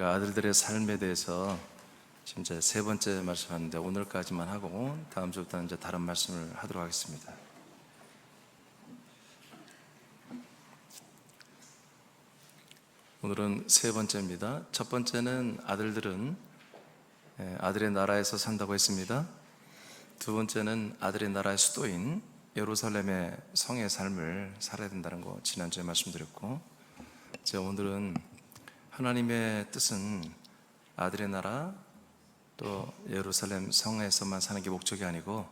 제가 아들들의 삶에 대해서 지금 이제 세 번째 말씀하는데 오늘까지만 하고 다음 주부터는 이제 다른 말씀을 하도록 하겠습니다. 오늘은 세 번째입니다. 첫 번째는 아들들은 아들의 나라에서 산다고 했습니다. 두 번째는 아들의 나라의 수도인 예루살렘의 성의 삶을 살아야 된다는 거 지난주에 말씀드렸고, 제가 오늘은 하나님의 뜻은 아들의 나라 또 예루살렘 성에서만 사는 게 목적이 아니고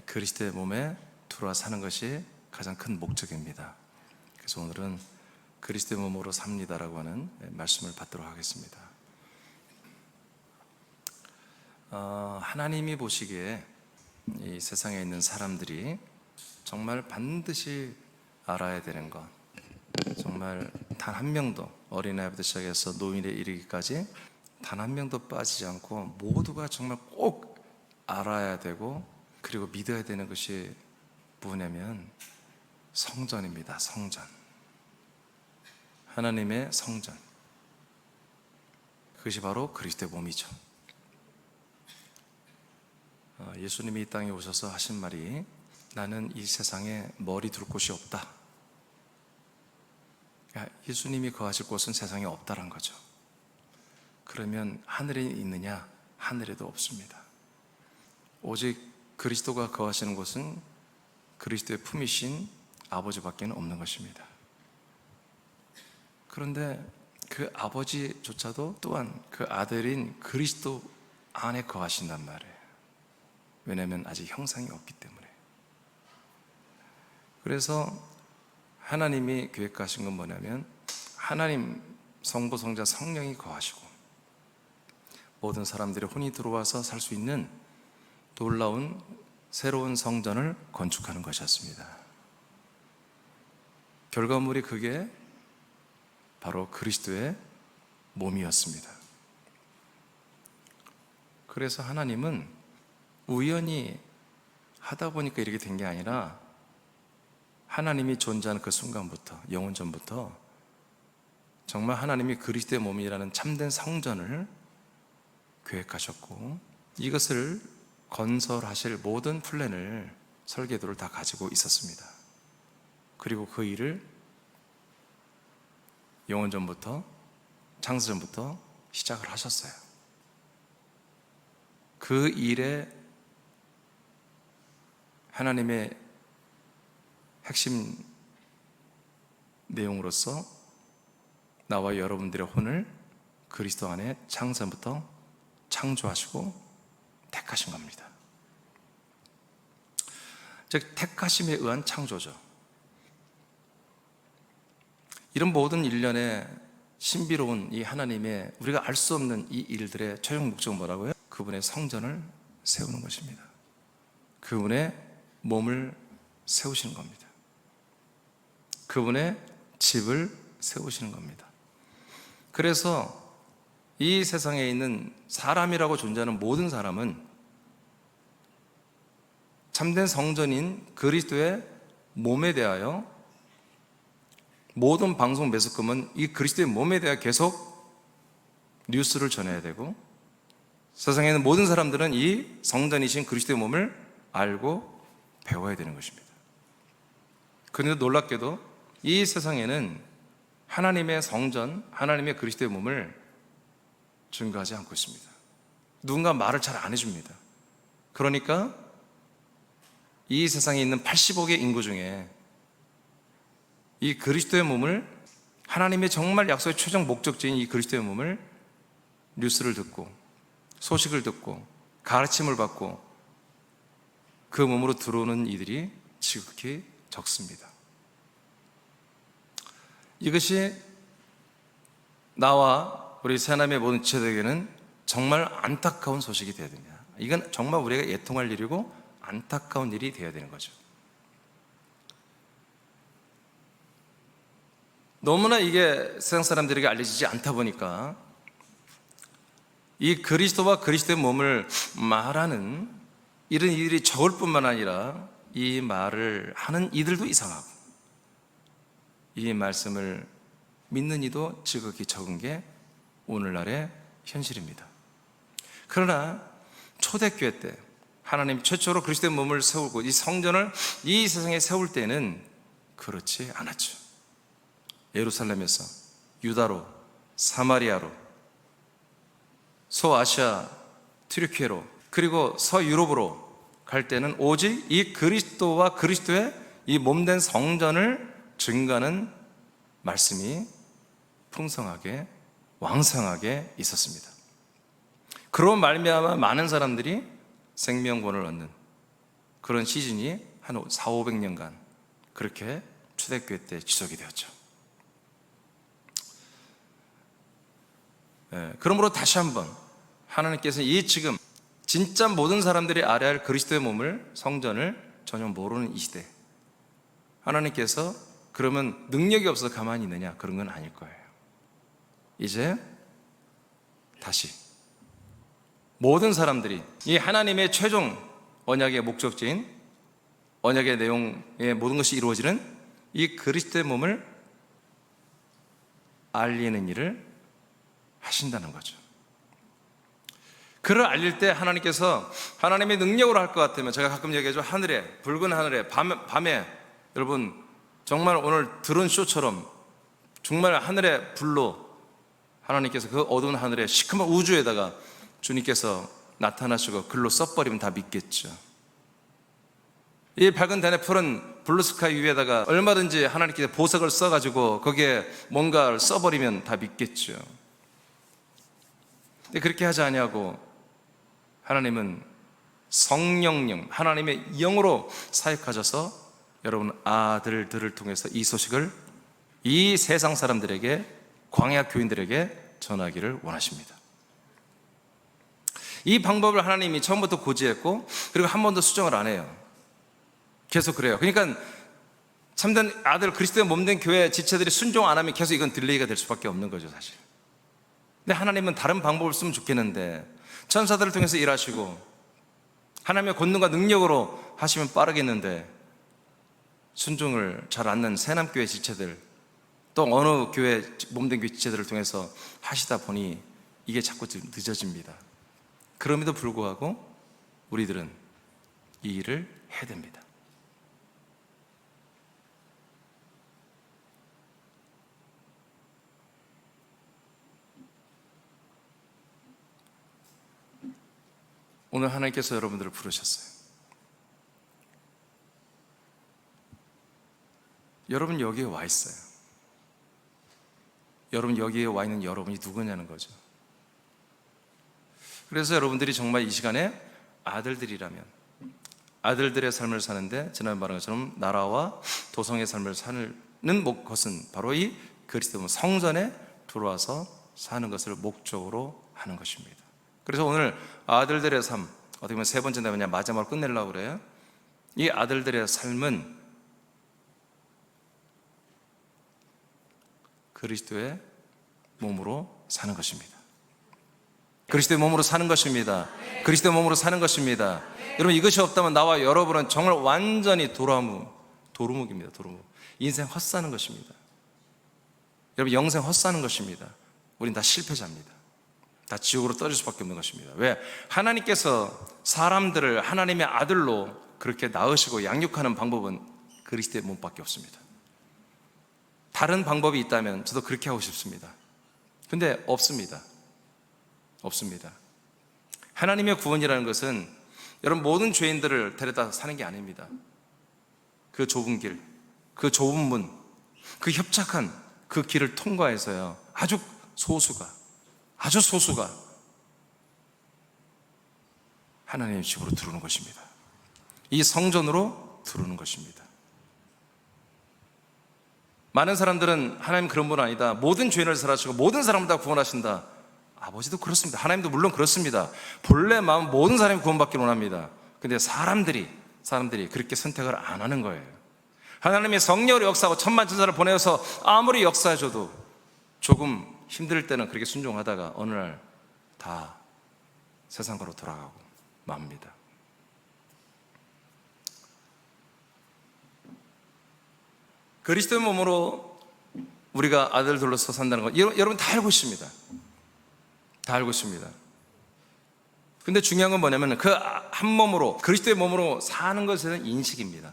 그리스도의 몸에 들어와 사는 것이 가장 큰 목적입니다. 그래서 오늘은 그리스도의 몸으로 삽니다라고 하는 말씀을 받도록 하겠습니다. 하나님이 보시기에 이 세상에 있는 사람들이 정말 반드시 알아야 되는 것, 정말 단 한 명도, 어린아이부터 시작해서 노인에 이르기까지 단 한 명도 빠지지 않고 모두가 정말 꼭 알아야 되고 그리고 믿어야 되는 것이 뭐냐면 성전입니다. 성전, 하나님의 성전, 그것이 바로 그리스도의 몸이죠. 예수님이 이 땅에 오셔서 하신 말이, 나는 이 세상에 머리 둘 곳이 없다. 예수님이 거하실 곳은 세상에 없다란 거죠. 그러면 하늘에 있느냐? 하늘에도 없습니다. 오직 그리스도가 거하시는 곳은 그리스도의 품이신 아버지밖에는 없는 것입니다. 그런데 그 아버지조차도 또한 그 아들인 그리스도 안에 거하신단 말이에요. 왜냐하면 아직 형상이 없기 때문에. 그래서 하나님이 계획하신 건 뭐냐면 하나님 성부 성자 성령이 거하시고 모든 사람들이 혼이 들어와서 살 수 있는 놀라운 새로운 성전을 건축하는 것이었습니다. 결과물이 그게 바로 그리스도의 몸이었습니다. 그래서 하나님은 우연히 하다 보니까 이렇게 된 게 아니라 하나님이 존재하는 그 순간부터, 영원전부터 정말 하나님이 그리스도의 몸이라는 참된 성전을 계획하셨고 이것을 건설하실 모든 플랜을, 설계도를 다 가지고 있었습니다. 그리고 그 일을 영원전부터, 창세전부터 시작을 하셨어요. 그 일에 하나님의 핵심 내용으로서 나와 여러분들의 혼을 그리스도 안에 창세부터 창조하시고 택하신 겁니다. 즉 택하심에 의한 창조죠. 이런 모든 일련의 신비로운 이 하나님의 우리가 알 수 없는 이 일들의 최종 목적은 뭐라고요? 그분의 성전을 세우는 것입니다. 그분의 몸을 세우시는 겁니다. 그분의 집을 세우시는 겁니다. 그래서 이 세상에 있는 사람이라고 존재하는 모든 사람은 참된 성전인 그리스도의 몸에 대하여 모든 방송 매스컴은 이 그리스도의 몸에 대해 계속 뉴스를 전해야 되고, 세상에 있는 모든 사람들은 이 성전이신 그리스도의 몸을 알고 배워야 되는 것입니다. 그런데 놀랍게도 이 세상에는 하나님의 성전, 하나님의 그리스도의 몸을 증거하지 않고 있습니다. 누군가 말을 잘 안 해줍니다. 그러니까 이 세상에 있는 80억의 인구 중에 이 그리스도의 몸을, 하나님의 정말 약속의 최종 목적지인 이 그리스도의 몸을 뉴스를 듣고 소식을 듣고 가르침을 받고 그 몸으로 들어오는 이들이 지극히 적습니다. 이것이 나와 우리 새하나님의 모든 지체들에게는 정말 안타까운 소식이 되어야 됩니다. 이건 정말 우리가 애통할 일이고 안타까운 일이 되어야 되는 거죠. 너무나 이게 세상 사람들에게 알려지지 않다 보니까 이 그리스도와 그리스도의 몸을 말하는 이런 이들이 적을 뿐만 아니라 이 말을 하는 이들도 이상하고 이 말씀을 믿는 이도 지극히 적은 게 오늘날의 현실입니다. 그러나 초대교회 때 하나님 최초로 그리스도의 몸을 세우고 이 성전을 이 세상에 세울 때는 그렇지 않았죠. 예루살렘에서 유다로, 사마리아로, 소아시아, 튀르키예로, 그리고 서유럽으로 갈 때는 오직 이 그리스도와 그리스도의 이 몸된 성전을 증거하는 말씀이 풍성하게 왕성하게 있었습니다. 그로 말미암아 많은 사람들이 생명권을 얻는 그런 시즌이 한 400~500년간 그렇게 초대교회 때 지속이 되었죠. 그러므로 다시 한번 하나님께서 이 지금 진짜 모든 사람들이 알아야 할 그리스도의 몸을, 성전을 전혀 모르는 이 시대, 하나님께서 그러면 능력이 없어서 가만히 있느냐? 그런 건 아닐 거예요. 이제 다시 모든 사람들이 이 하나님의 최종 언약의 목적지인 언약의 내용의 모든 것이 이루어지는 이 그리스도의 몸을 알리는 일을 하신다는 거죠. 그를 알릴 때 하나님께서 하나님의 능력으로 할 것 같으면, 제가 가끔 얘기하죠. 하늘에, 붉은 하늘에 밤에 여러분 정말 오늘 들은 쇼처럼 정말 하늘의 불로 하나님께서 그 어두운 하늘에 시커먼 우주에다가 주님께서 나타나시고 글로 써버리면 다 믿겠죠. 이 밝은 달의 푸른 블루스카이 위에다가 얼마든지 하나님께서 보석을 써가지고 거기에 뭔가를 써버리면 다 믿겠죠. 근데 그렇게 하지 아니하고 하나님은 성령령, 하나님의 영으로 사역하셔서 여러분 아들들을 통해서 이 소식을 이 세상 사람들에게, 광야 교인들에게 전하기를 원하십니다. 이 방법을 하나님이 처음부터 고지했고, 그리고 한 번도 수정을 안 해요. 계속 그래요. 그러니까 참된 아들 그리스도의 몸된 교회 지체들이 순종 안 하면 계속 이건 딜레이가 될 수밖에 없는 거죠, 사실. 근데 하나님은 다른 방법을 쓰면 좋겠는데, 천사들을 통해서 일하시고 하나님의 권능과 능력으로 하시면 빠르겠는데, 순종을 잘 않는 새남교회 지체들, 또 어느 교회 몸된 교회 지체들을 통해서 하시다 보니 이게 자꾸 늦어집니다. 그럼에도 불구하고 우리들은 이 일을 해야 됩니다. 오늘 하나님께서 여러분들을 부르셨어요. 여러분 여기에 와 있어요. 여러분 여기에 와 있는 여러분이 누구냐는 거죠. 그래서 여러분들이 정말 이 시간에 아들들이라면 아들들의 삶을 사는데, 지난번에 말한 것처럼 나라와 도성의 삶을 사는 것은 바로 이 그리스도 성전에 들어와서 사는 것을 목적으로 하는 것입니다. 그래서 오늘 아들들의 삶, 어떻게 보면 세 번째 되면 마지막으로 끝내려고 그래요. 이 아들들의 삶은 그리스도의 몸으로 사는 것입니다. 그리스도의 몸으로 사는 것입니다. 그리스도의 몸으로 사는 것입니다. 여러분 이것이 없다면 나와 여러분은 정말 완전히 도루묵입니다. 도루묵. 인생 헛사는 것입니다. 여러분 영생 헛사는 것입니다. 우린 다 실패자입니다. 다 지옥으로 떨어질 수밖에 없는 것입니다. 왜? 하나님께서 사람들을 하나님의 아들로 그렇게 낳으시고 양육하는 방법은 그리스도의 몸밖에 없습니다. 다른 방법이 있다면 저도 그렇게 하고 싶습니다. 근데 없습니다. 없습니다. 하나님의 구원이라는 것은 여러분 모든 죄인들을 데려다 사는 게 아닙니다. 그 좁은 길, 그 좁은 문, 그 협착한 그 길을 통과해서요, 아주 소수가 하나님의 집으로 들어오는 것입니다. 이 성전으로 들어오는 것입니다. 많은 사람들은 하나님 그런 분 아니다, 모든 죄인을 사랑하시고 모든 사람을 다 구원하신다. 아버지도 그렇습니다. 하나님도 물론 그렇습니다. 본래 마음 모든 사람이 구원받기를 원합니다. 근데 사람들이 그렇게 선택을 안 하는 거예요. 하나님이 성령으로 역사하고 천만천사를 보내서 아무리 역사해줘도 조금 힘들 때는 그렇게 순종하다가 어느 날 다 세상으로 돌아가고 맙니다. 그리스도의 몸으로 우리가 아들들로서 산다는 것, 여러분 다 알고 있습니다. 다 알고 있습니다. 근데 중요한 건 뭐냐면 그 한 몸으로, 그리스도의 몸으로 사는 것에 대한 인식입니다.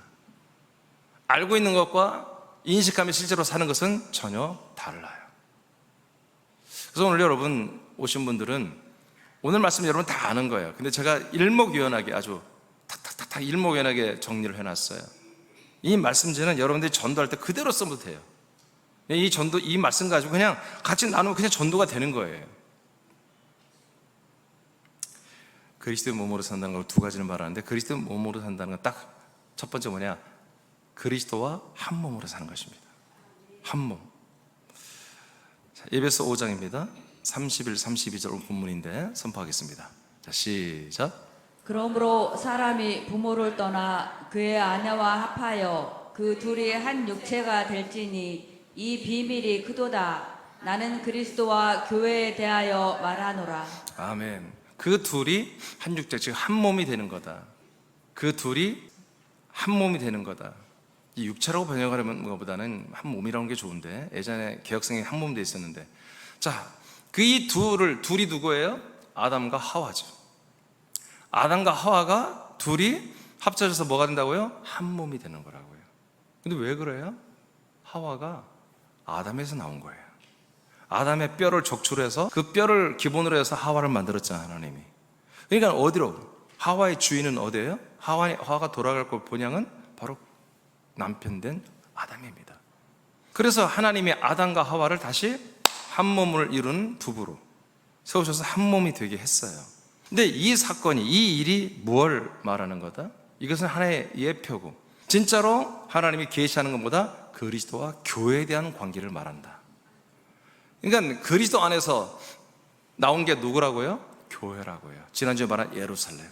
알고 있는 것과 인식하며 실제로 사는 것은 전혀 달라요. 그래서 오늘 여러분 오신 분들은 오늘 말씀 여러분 다 아는 거예요. 근데 제가 일목요연하게 아주 탁탁탁탁 일목요연하게 정리를 해놨어요. 이 말씀지는 여러분들이 전도할 때 그대로 쓰면 돼요. 이 말씀 가지고 그냥 같이 나누면 그냥 전도가 되는 거예요. 그리스도의 몸으로 산다는 걸 두 가지를 말하는데, 그리스도의 몸으로 산다는 건 딱 첫 번째 뭐냐? 그리스도와 한 몸으로 사는 것입니다. 한 몸. 에베소 5장입니다. 31, 32절 본문인데 선포하겠습니다. 자, 시작. 그러므로 사람이 부모를 떠나 그의 아내와 합하여 그 둘이 한 육체가 될지니 이 비밀이 크도다. 나는 그리스도와 교회에 대하여 말하노라. 아멘. 그 둘이 한 육체, 즉 한 몸이 되는 거다. 그 둘이 한 몸이 되는 거다. 이 육체라고 번역하려면 것보다는 한 몸이라는 게 좋은데, 예전에 개혁성에 한 몸 돼 있었는데, 자, 그 이 둘이 누구예요? 아담과 하와죠. 아담과 하와가 둘이 합쳐져서 뭐가 된다고요? 한 몸이 되는 거라고요. 근데 왜 그래요? 하와가 아담에서 나온 거예요. 아담의 뼈를 적출해서 그 뼈를 기본으로 해서 하와를 만들었잖아요, 하나님이. 그러니까 어디로? 하와의 주인은 어디예요? 하와가 돌아갈 그 본향은 바로 남편 된 아담입니다. 그래서 하나님이 아담과 하와를 다시 한 몸을 이룬 부부로 세우셔서 한 몸이 되게 했어요. 근데 이 사건이, 이 일이 뭘 말하는 거다? 이것은 하나의 예표고, 진짜로 하나님이 계시하는 것보다 그리스도와 교회에 대한 관계를 말한다. 그러니까 그리스도 안에서 나온 게 누구라고요? 교회라고요. 지난주에 말한 예루살렘.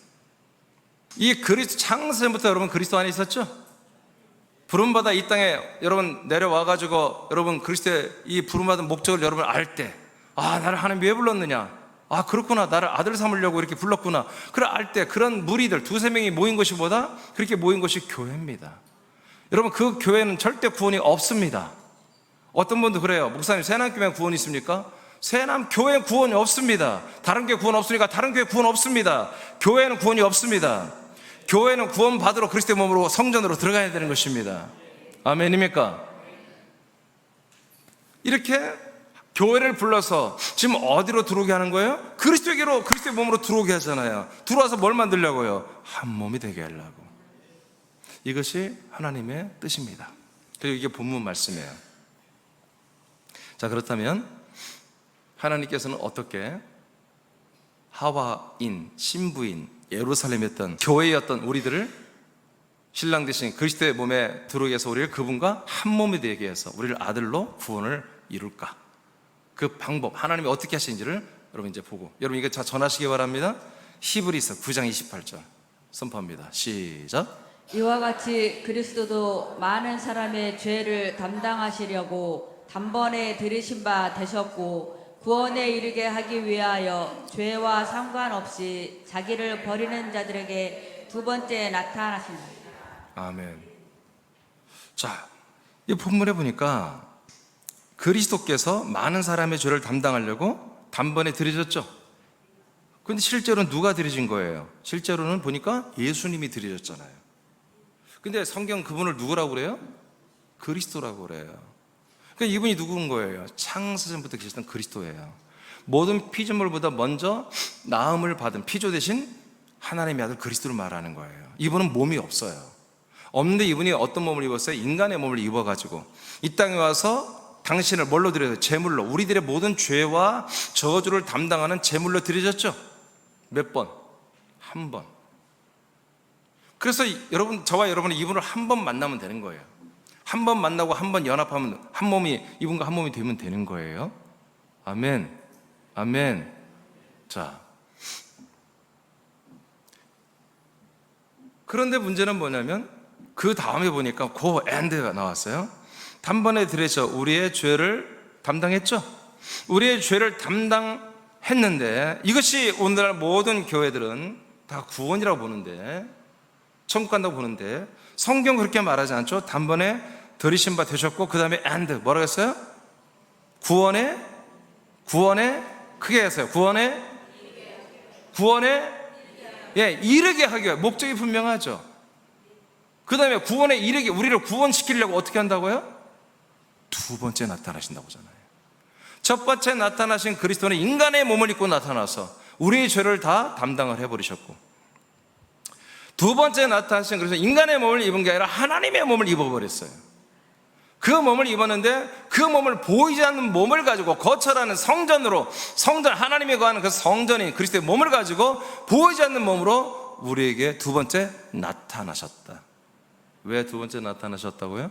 이 그리스도 창세부터 여러분 그리스도 안에 있었죠? 부름받아 이 땅에 여러분 내려와가지고 여러분 그리스도의 이 부름받은 목적을 여러분 알 때, 아, 나를 하나님 왜 불렀느냐? 아, 그렇구나. 나를 아들 삼으려고 이렇게 불렀구나. 그래 알 때 그런 무리들 두세 명이 모인 것이 뭐다? 그렇게 모인 것이 교회입니다. 여러분 그 교회는 절대 구원이 없습니다. 어떤 분도 그래요. 목사님 새남교회에 구원이 있습니까? 새남교회 구원이 없습니다. 다른 교회 구원 없으니까 다른 교회 구원 없습니다. 교회는 구원이 없습니다. 교회는 구원 받으러 그리스도의 몸으로 성전으로 들어가야 되는 것입니다. 아멘입니까? 이렇게 교회를 불러서 지금 어디로 들어오게 하는 거예요? 그리스도에게로, 그리스도의 몸으로 들어오게 하잖아요. 들어와서 뭘 만들려고요? 한 몸이 되게 하려고. 이것이 하나님의 뜻입니다. 그리고 이게 본문 말씀이에요. 자, 그렇다면 하나님께서는 어떻게 하와인, 신부인, 예루살렘이었던 교회였던 우리들을 신랑 대신 그리스도의 몸에 들어오게 해서 우리를 그분과 한 몸이 되게 해서 우리를 아들로 구원을 이룰까? 그 방법, 하나님이 어떻게 하시는지를 여러분 이제 보고, 여러분 이거 다 전하시기 바랍니다. 히브리서 9장 28절 선포합니다. 시작. 이와 같이 그리스도도 많은 사람의 죄를 담당하시려고 단번에 들으신 바 되셨고, 구원에 이르게 하기 위하여 죄와 상관없이 자기를 버리는 자들에게 두 번째 나타나신다. 아멘. 자, 이 본문에 보니까 그리스도께서 많은 사람의 죄를 담당하려고 단번에 들으셨죠. 근데 실제로는 누가 들으신 거예요? 실제로는 보니까 예수님이 들으셨잖아요. 근데 성경 그분을 누구라고 그래요? 그리스도라고 그래요. 그러니까 이분이 누구인 거예요? 창세전부터 계시던 그리스도예요. 모든 피조물보다 먼저 나음을 받은 피조 대신 하나님의 아들 그리스도를 말하는 거예요. 이분은 몸이 없어요. 없는데 이분이 어떤 몸을 입었어요? 인간의 몸을 입어가지고 이 땅에 와서 당신을 뭘로 드려요? 제물로, 우리들의 모든 죄와 저주를 담당하는 제물로 드려졌죠. 몇 번? 한 번. 그래서 여러분, 저와 여러분은 이분을 한 번 만나면 되는 거예요. 한 번 만나고 한 번 연합하면 한 몸이, 이분과 한 몸이 되면 되는 거예요. 아멘. 아멘. 자, 그런데 문제는 뭐냐면 그 다음에 보니까 고 엔드가 나왔어요. 단번에 들으셔 우리의 죄를 담당했죠. 우리의 죄를 담당했는데, 이것이 오늘날 모든 교회들은 다 구원이라고 보는데, 천국 간다고 보는데, 성경 그렇게 말하지 않죠. 단번에 들으신 바 되셨고, 그 다음에 and 뭐라고 했어요? 구원의 크게 해서요. 구원에 이르게 하기 위해 목적이 분명하죠. 그 다음에 구원에 이르게, 우리를 구원시키려고 어떻게 한다고요? 두 번째 나타나신다고 하잖아요. 첫 번째 나타나신 그리스도는 인간의 몸을 입고 나타나서 우리의 죄를 다 담당을 해버리셨고, 두 번째 나타나신 그리스도 인간의 몸을 입은 게 아니라 하나님의 몸을 입어버렸어요. 그 몸을 입었는데 그 몸을 보이지 않는 몸을 가지고 거처라는 성전으로, 성전, 하나님이 거하는 그 성전인 그리스도의 몸을 가지고 보이지 않는 몸으로 우리에게 두 번째 나타나셨다. 왜 두 번째 나타나셨다고요?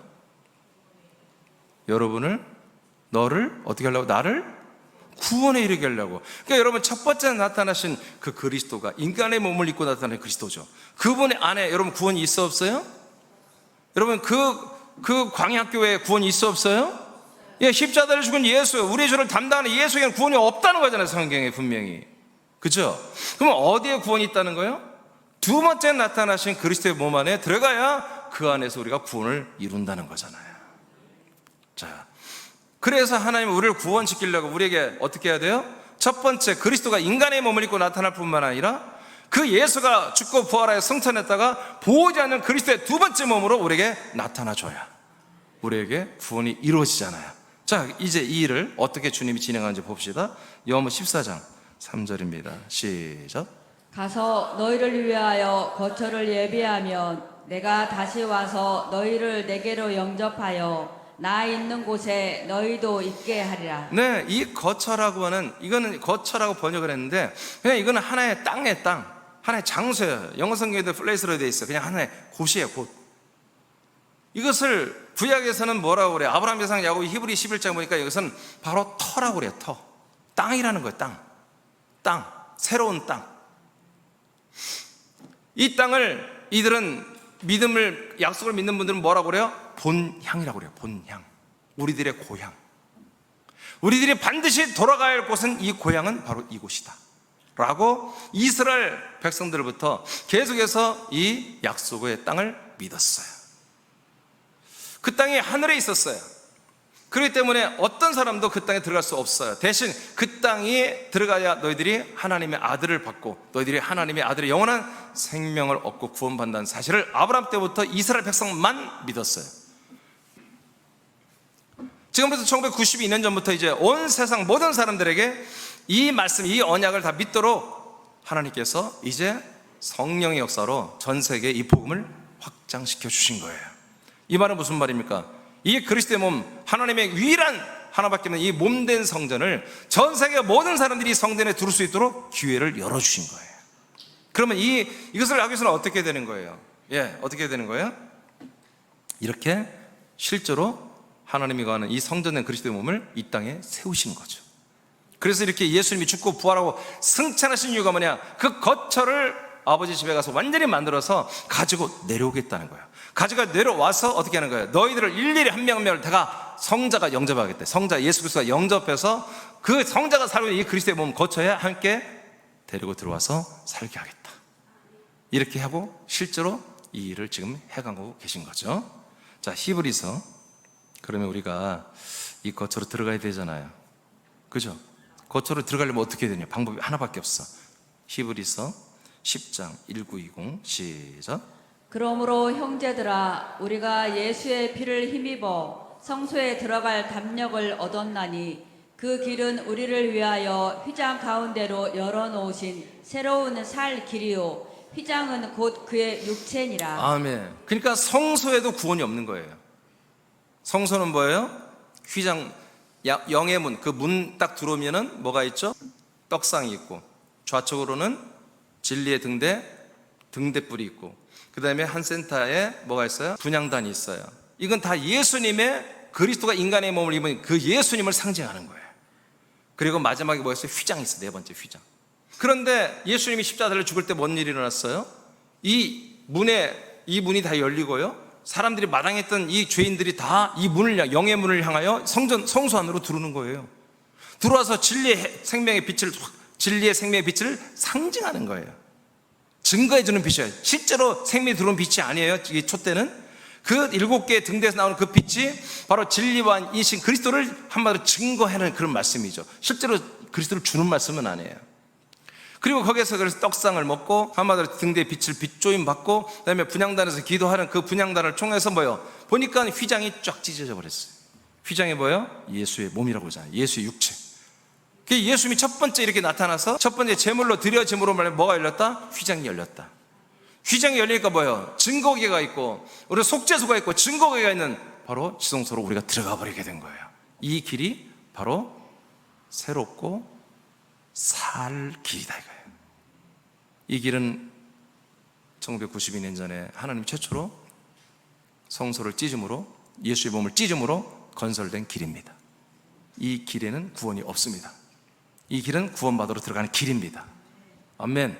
너를 어떻게 하려고? 나를 구원에 이르게 하려고. 그러니까 여러분, 첫 번째 나타나신 그 그리스도가 인간의 몸을 입고 나타나는 그리스도죠. 그분 안에 여러분 구원이 있어 없어요? 여러분 그 광야교회에 구원이 있어 없어요? 십자가를 죽은 예수, 우리의 죄를 담당하는 예수에게는 구원이 없다는 거잖아요, 성경에 분명히. 그죠? 그럼 어디에 구원이 있다는 거예요? 두 번째 나타나신 그리스도의 몸 안에 들어가야 그 안에서 우리가 구원을 이룬다는 거잖아요. 자, 그래서 하나님은 우리를 구원시키려고 우리에게 어떻게 해야 돼요? 첫 번째, 그리스도가 인간의 몸을 입고 나타날 뿐만 아니라 그 예수가 죽고 부활하여 승천했다가 보이지 않는 그리스도의 두 번째 몸으로 우리에게 나타나줘야 우리에게 구원이 이루어지잖아요. 자, 이제 이 일을 어떻게 주님이 진행하는지 봅시다. 요한복음 14장 3절입니다. 시작. 가서 너희를 위하여 거처를 예비하면 내가 다시 와서 너희를 내게로 영접하여 나 있는 곳에 너희도 있게 하리라. 네, 이 거처라고 하는, 이거는 거처라고 번역을 했는데 그냥 이거는 하나의 땅의 땅, 하나의 장소예요. 영어 성경에도 플레이스로 되어 있어요. 그냥 하나의 곳이에요, 곳. 이것을 구약에서는 뭐라고 그래요? 아브라함, 이삭, 야곱, 히브리 11장 보니까 이것은 바로 터라고 그래요. 터. 땅이라는 거예요. 땅. 새로운 땅. 이 땅을 이들은 믿음을, 약속을 믿는 분들은 뭐라고 그래요? 본향이라고 그래요. 본향. 우리들의 고향. 우리들이 반드시 돌아가야 할 곳은, 이 고향은 바로 이곳이다 라고 이스라엘 백성들부터 계속해서 이 약속의 땅을 믿었어요. 그 땅이 하늘에 있었어요. 그렇기 때문에 어떤 사람도 그 땅에 들어갈 수 없어요. 대신 그 땅에 들어가야 너희들이 하나님의 아들을 받고 너희들이 하나님의 아들의 영원한 생명을 얻고 구원받는다는 사실을 아브라함 때부터 이스라엘 백성만 믿었어요. 지금부터 1992년 전부터 이제 온 세상 모든 사람들에게 이 말씀, 이 언약을 다 믿도록 하나님께서 이제 성령의 역사로 전 세계에 이 복음을 확장시켜 주신 거예요. 이 말은 무슨 말입니까? 이 그리스도의 몸, 하나님의 유일한 하나밖에 없는 이 몸된 성전을 전 세계 모든 사람들이 성전에 들을 수 있도록 기회를 열어주신 거예요. 그러면 이것을 하기 위해서는 어떻게 되는 거예요? 어떻게 되는 거예요? 이렇게 실제로 하나님이 거하는 이 성전된 그리스도의 몸을 이 땅에 세우신 거죠. 그래서 이렇게 예수님이 죽고 부활하고 승천하신 이유가 뭐냐? 그 거처를 아버지 집에 가서 완전히 만들어서 가지고 내려오겠다는 거예요. 가지고 내려와서 어떻게 하는 거예요? 너희들을 일일이 한 명 한 명을 다가 성자가 영접하겠다. 성자 예수 그리스도가 영접해서 그 성자가 살고 있는 이 그리스도의 몸 거처에 함께 데리고 들어와서 살게 하겠다. 이렇게 하고 실제로 이 일을 지금 해가고 계신 거죠. 자, 히브리서. 그러면 우리가 이 거처로 들어가야 되잖아요. 그죠? 거처로 들어가려면 어떻게 되냐? 방법이 하나밖에 없어. 히브리서 10장 1920 시작. 그러므로 형제들아, 우리가 예수의 피를 힘입어 성소에 들어갈 담력을 얻었나니 그 길은 우리를 위하여 휘장 가운데로 열어놓으신 새로운 살 길이요 휘장은 곧 그의 육체니라. 아멘. 그러니까 성소에도 구원이 없는 거예요. 성소는 뭐예요? 휘장, 영의 문, 그 문 딱 들어오면은 뭐가 있죠? 떡상이 있고, 좌측으로는 진리의 등대뿔이 있고, 그 다음에 한 센터에 뭐가 있어요? 분향단이 있어요. 이건 다 예수님의, 그리스도가 인간의 몸을 입은 그 예수님을 상징하는 거예요. 그리고 마지막에 뭐였어요? 휘장이 있어요. 네 번째 휘장. 그런데 예수님이 십자가를 죽을 때 뭔 일이 일어났어요? 이 문이 다 열리고요, 사람들이 마당했던 이 죄인들이 다 이 문을, 영의 문을 향하여 성소 안으로 들어오는 거예요. 들어와서 진리의 생명의 빛을 상징하는 거예요. 증거해주는 빛이에요. 실제로 생명이 들어온 빛이 아니에요. 이 촛대는 그 7개의 등대에서 나오는 그 빛이 바로 진리와 이신 그리스도를 한마디로 증거하는 그런 말씀이죠. 실제로 그리스도를 주는 말씀은 아니에요. 그리고 거기에서 그래서 떡상을 먹고 한마디로 등대에 빛을 빛조임 받고 그다음에 분향단에서 기도하는 그 분향단을 통해서 뭐요? 보니까 휘장이 쫙 찢어져 버렸어요. 휘장이 뭐예요? 예수의 몸이라고 하잖아요. 예수의 육체. 그 예수님이 첫 번째 이렇게 나타나서 첫 번째 제물로 드려짐으로 말하면 뭐가 열렸다? 휘장이 열렸다. 휘장이 열리니까 뭐예요? 증거계가 있고 우리 속죄소가 있고 증거계가 있는 바로 지성소로 우리가 들어가 버리게 된 거예요. 이 길이 바로 새롭고 살 길이다 이거예요. 이 길은 1992년 전에 하나님 최초로 성소를 찢음으로 예수의 몸을 찢음으로 건설된 길입니다. 이 길에는 구원이 없습니다. 이 길은 구원받으러 들어가는 길입니다. 아멘.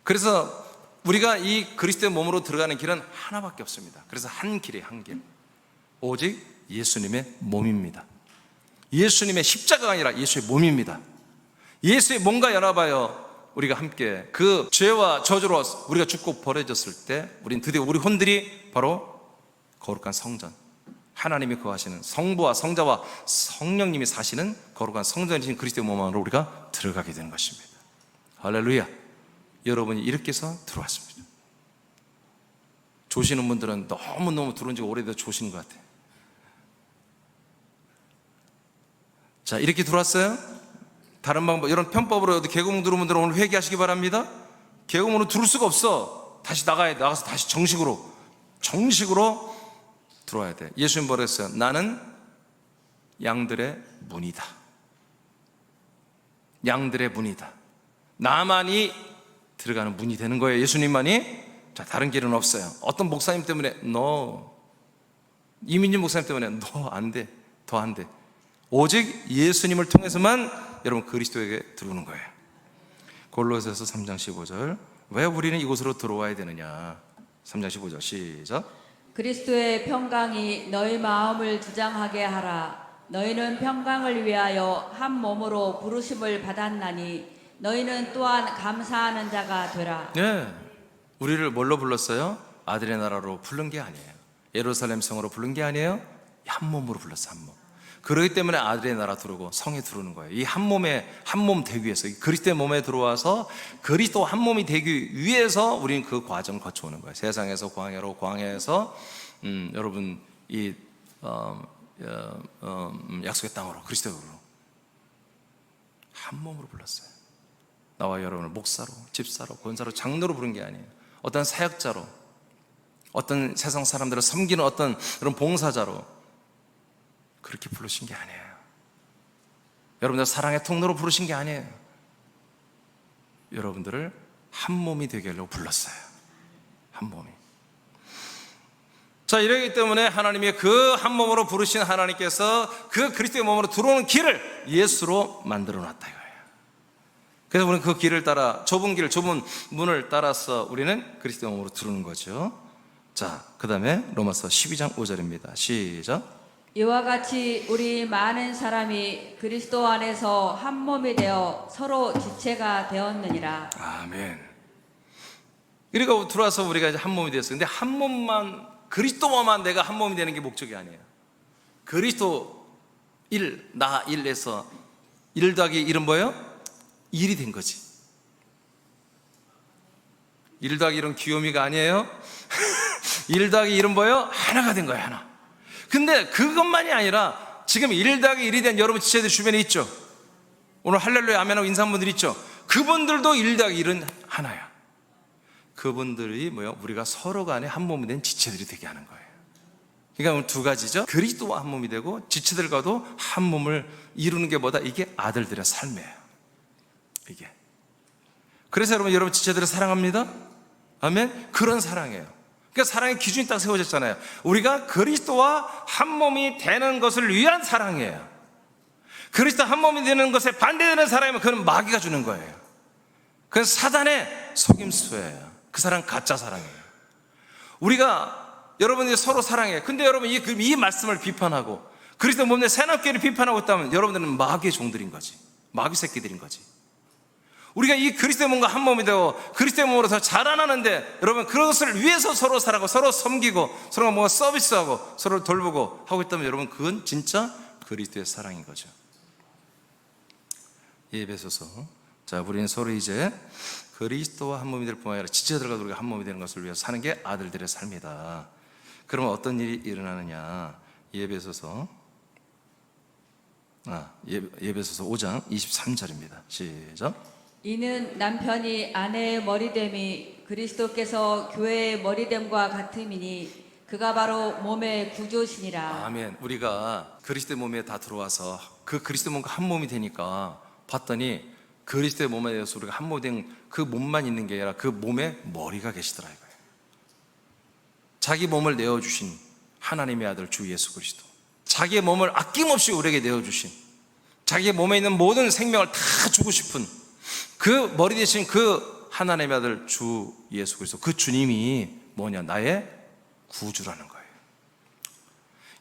그래서 우리가 이 그리스도의 몸으로 들어가는 길은 하나밖에 없습니다. 그래서 한 길이에요, 한 길. 오직 예수님의 몸입니다. 예수님의 십자가가 아니라 예수의 몸입니다. 예수의 몸과 연합하여 우리가 함께 그 죄와 저주로 우리가 죽고 버려졌을 때 우린 드디어 우리 혼들이 바로 거룩한 성전, 하나님이 거하시는 성부와 성자와 성령님이 사시는 거룩한 성전이신 그리스도의 몸 안으로 우리가 들어가게 되는 것입니다. 할렐루야. 여러분이 이렇게 해서 들어왔습니다. 조시는 분들은 너무너무 들어온 지가 오래돼서 조시는 것 같아요. 자, 이렇게 들어왔어요? 다른 방법, 이런 편법으로 개구멍 들어온 분들은 오늘 회개하시기 바랍니다. 개구멍으로 들어올 수가 없어. 다시 나가야 돼. 나가서 다시 정식으로 들어와야 돼. 예수님 뭐라 했어요? 나는 양들의 문이다. 양들의 문이다. 나만이 들어가는 문이 되는 거예요. 예수님만이. 자, 다른 길은 없어요. 어떤 목사님 때문에 이민진 목사님 때문에 안 돼. 더 안 돼. 오직 예수님을 통해서만 여러분 그리스도에게 들어오는 거예요. 골로새서 3장 15절. 왜 우리는 이곳으로 들어와야 되느냐? 3장 15절 시작. 그리스도의 평강이 너희 마음을 주장하게 하라. 너희는 평강을 위하여 한 몸으로 부르심을 받았나니 너희는 또한 감사하는 자가 되라. 네, 우리를 뭘로 불렀어요? 아들의 나라로 부른 게 아니에요. 예루살렘 성으로 부른 게 아니에요. 한 몸으로 불렀어요. 한 몸. 그렇기 때문에 아들의 나라 들어오고 성에 들어오는 거예요. 이 한 몸 되기 위해서, 그리스도의 몸에 들어와서 그리스도 한 몸이 되기 위해서 우리는 그 과정을 거쳐오는 거예요. 세상에서 광야로, 광야에서 여러분 이 약속의 땅으로, 그리스도로 한 몸으로 불렀어요. 나와 여러분을 목사로, 집사로, 권사로, 장로로 부른 게 아니에요. 어떤 사역자로, 어떤 세상 사람들을 섬기는 어떤 그런 봉사자로 그렇게 부르신 게 아니에요. 여러분들 사랑의 통로로 부르신 게 아니에요. 여러분들을 한 몸이 되게 하려고 불렀어요. 한 몸이. 자, 이러기 때문에 하나님의 그 한 몸으로 부르신 하나님께서 그 그리스도의 몸으로 들어오는 길을 예수로 만들어 놨다 이거예요. 그래서 우리는 그 길을 따라 좁은 문을 따라서 우리는 그리스도의 몸으로 들어오는 거죠. 자, 그 다음에 로마서 12장 5절입니다. 시작. 이와 같이 우리 많은 사람이 그리스도 안에서 한 몸이 되어 서로 지체가 되었느니라. 아멘. 그러니까 들어와서 우리가 이제 한 몸이 되었어요. 근데 한 몸만, 그리스도만 내가 한 몸이 되는 게 목적이 아니에요. 그리스도 1, 나 1에서 1 더하기 1은 뭐예요? 1이 된 거지. 1 더하기 1은 귀요미가 아니에요. 1 더하기 1은 뭐예요? 하나가 된 거예요, 하나. 근데 그것만이 아니라 지금 1 더하기 1이 된 여러분 지체들 주변에 있죠. 오늘 할렐루야 아멘하고 인사한 분들 있죠. 그분들도 1 더하기 1은 하나야. 그분들이 뭐예요? 우리가 서로 간에 한 몸이 된 지체들이 되게 하는 거예요. 그러니까 오늘 두 가지죠. 그리스도와 한 몸이 되고 지체들과도 한 몸을 이루는 게 뭐다? 이게 아들들의 삶이에요. 이게. 그래서 여러분 지체들을 사랑합니다. 아멘. 그런 사랑이에요. 그러니까 사랑의 기준이 딱 세워졌잖아요. 우리가 그리스도와 한 몸이 되는 것을 위한 사랑이에요. 그리스도 한 몸이 되는 것에 반대되는 사랑이면 그건 마귀가 주는 거예요. 그건 사단의 속임수예요. 그 사랑 가짜 사랑이에요. 우리가 여러분들이 서로 사랑해요. 근데 여러분 이 말씀을 비판하고 그리스도 몸의 새납게를 비판하고 있다면 여러분들은 마귀의 종들인 거지. 마귀 새끼들인 거지. 우리가 이 그리스도의 몸과 한 몸이 되고 그리스도의 몸으로 더 자라나는데 여러분 그것을 위해서 서로 살아가고 서로 섬기고 서로가 뭔가 서비스하고 서로 돌보고 하고 있다면 여러분 그건 진짜 그리스도의 사랑인 거죠. 예배소서. 자, 우리는 서로 이제 그리스도와 한 몸이 될 뿐만 아니라 지체들과 우리가 한 몸이 되는 것을 위해서 사는 게 아들들의 삶이다. 그러면 어떤 일이 일어나느냐? 예배소서 예배소서 5장 23절입니다. 시작. 이는 남편이 아내의 머리됨이 그리스도께서 교회의 머리됨과 같음이니 그가 바로 몸의 구조시니라. 아멘. 우리가 그리스도의 몸에 다 들어와서 그 그리스도의 몸과 한 몸이 되니까 봤더니 그리스도의 몸에 대해서 우리가 한 몸이 된 그 몸만 있는 게 아니라 그 몸에 머리가 계시더라 이거예요. 자기 몸을 내어주신 하나님의 아들 주 예수 그리스도, 자기의 몸을 아낌없이 우리에게 내어주신, 자기의 몸에 있는 모든 생명을 다 주고 싶은 그 머리 대신 그 하나님의 아들 주 예수 그리스도, 그 주님이 뭐냐? 나의 구주라는 거예요.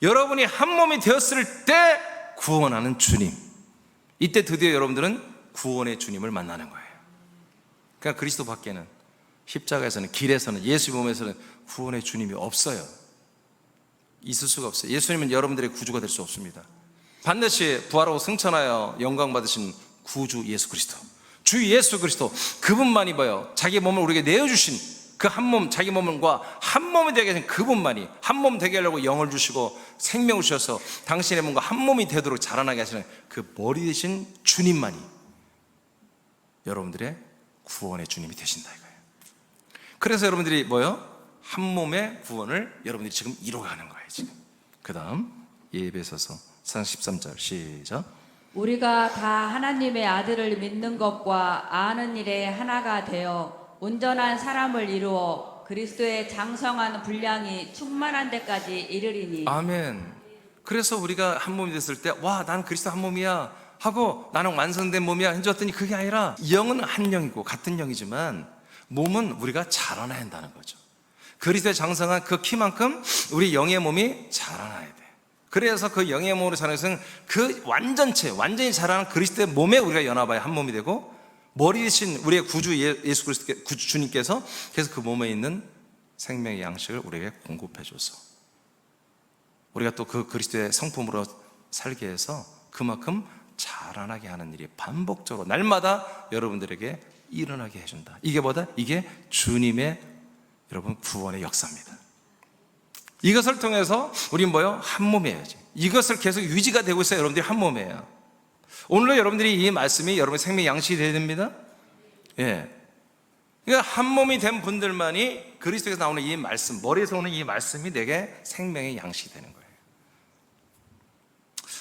여러분이 한 몸이 되었을 때 구원하는 주님, 이때 드디어 여러분들은 구원의 주님을 만나는 거예요. 그러니까 그리스도 밖에는, 십자가에서는, 길에서는, 예수 몸에서는 구원의 주님이 없어요. 있을 수가 없어요. 예수님은 여러분들의 구주가 될 수 없습니다. 반드시 부활하고 승천하여 영광 받으신 구주 예수 그리스도, 주 예수 그리스도, 그분만이 뭐예요? 자기 몸을 우리에게 내어주신 그 한 몸, 자기 몸과 한 몸이 되게 하신 그분만이, 한 몸 되게 하려고 영을 주시고 생명을 주셔서 당신의 몸과 한 몸이 되도록 자라나게 하시는 그 머리 되신 주님만이 여러분들의 구원의 주님이 되신다 이거예요. 그래서 여러분들이 뭐예요? 한 몸의 구원을 여러분들이 지금 이루어가는 거예요 지금. 그 다음 예배소서 13절 시작. 우리가 다 하나님의 아들을 믿는 것과 아는 일에 하나가 되어 온전한 사람을 이루어 그리스도의 장성한 분량이 충만한 데까지 이르리니. 아멘. 그래서 우리가 한 몸이 됐을 때 와, 나는 그리스도 한 몸이야 하고 나는 완성된 몸이야 해줬더니 그게 아니라 영은 한 영이고 같은 영이지만 몸은 우리가 자라나야 한다는 거죠. 그리스도의 장성한 그 키만큼 우리 영의 몸이 자라나야 돼. 그래서 그 영의 몸으로 자라는 것은 그 완전체, 완전히 자라는 그리스도의 몸에 우리가 연합하여 한 몸이 되고, 머리 대신 우리의 구주 예수 그리스도 구주 주님께서 계속 그 몸에 있는 생명의 양식을 우리에게 공급해 줘서 우리가 또 그 그리스도의 성품으로 살게 해서 그만큼 자라나게 하는 일이 반복적으로 날마다 여러분들에게 일어나게 해준다. 이게 뭐다? 이게 주님의 여러분 구원의 역사입니다. 이것을 통해서 우리는 뭐요? 한 몸이에요. 이것을 계속 유지가 되고 있어야 여러분들이 한 몸이에요. 오늘도 여러분들이 이 말씀이 여러분의 생명 양식이 되어야 됩니다. 예. 그러니까 한 몸이 된 분들만이 그리스도에서 나오는 이 말씀, 머리에서 오는 이 말씀이 내게 생명의 양식이 되는 거예요.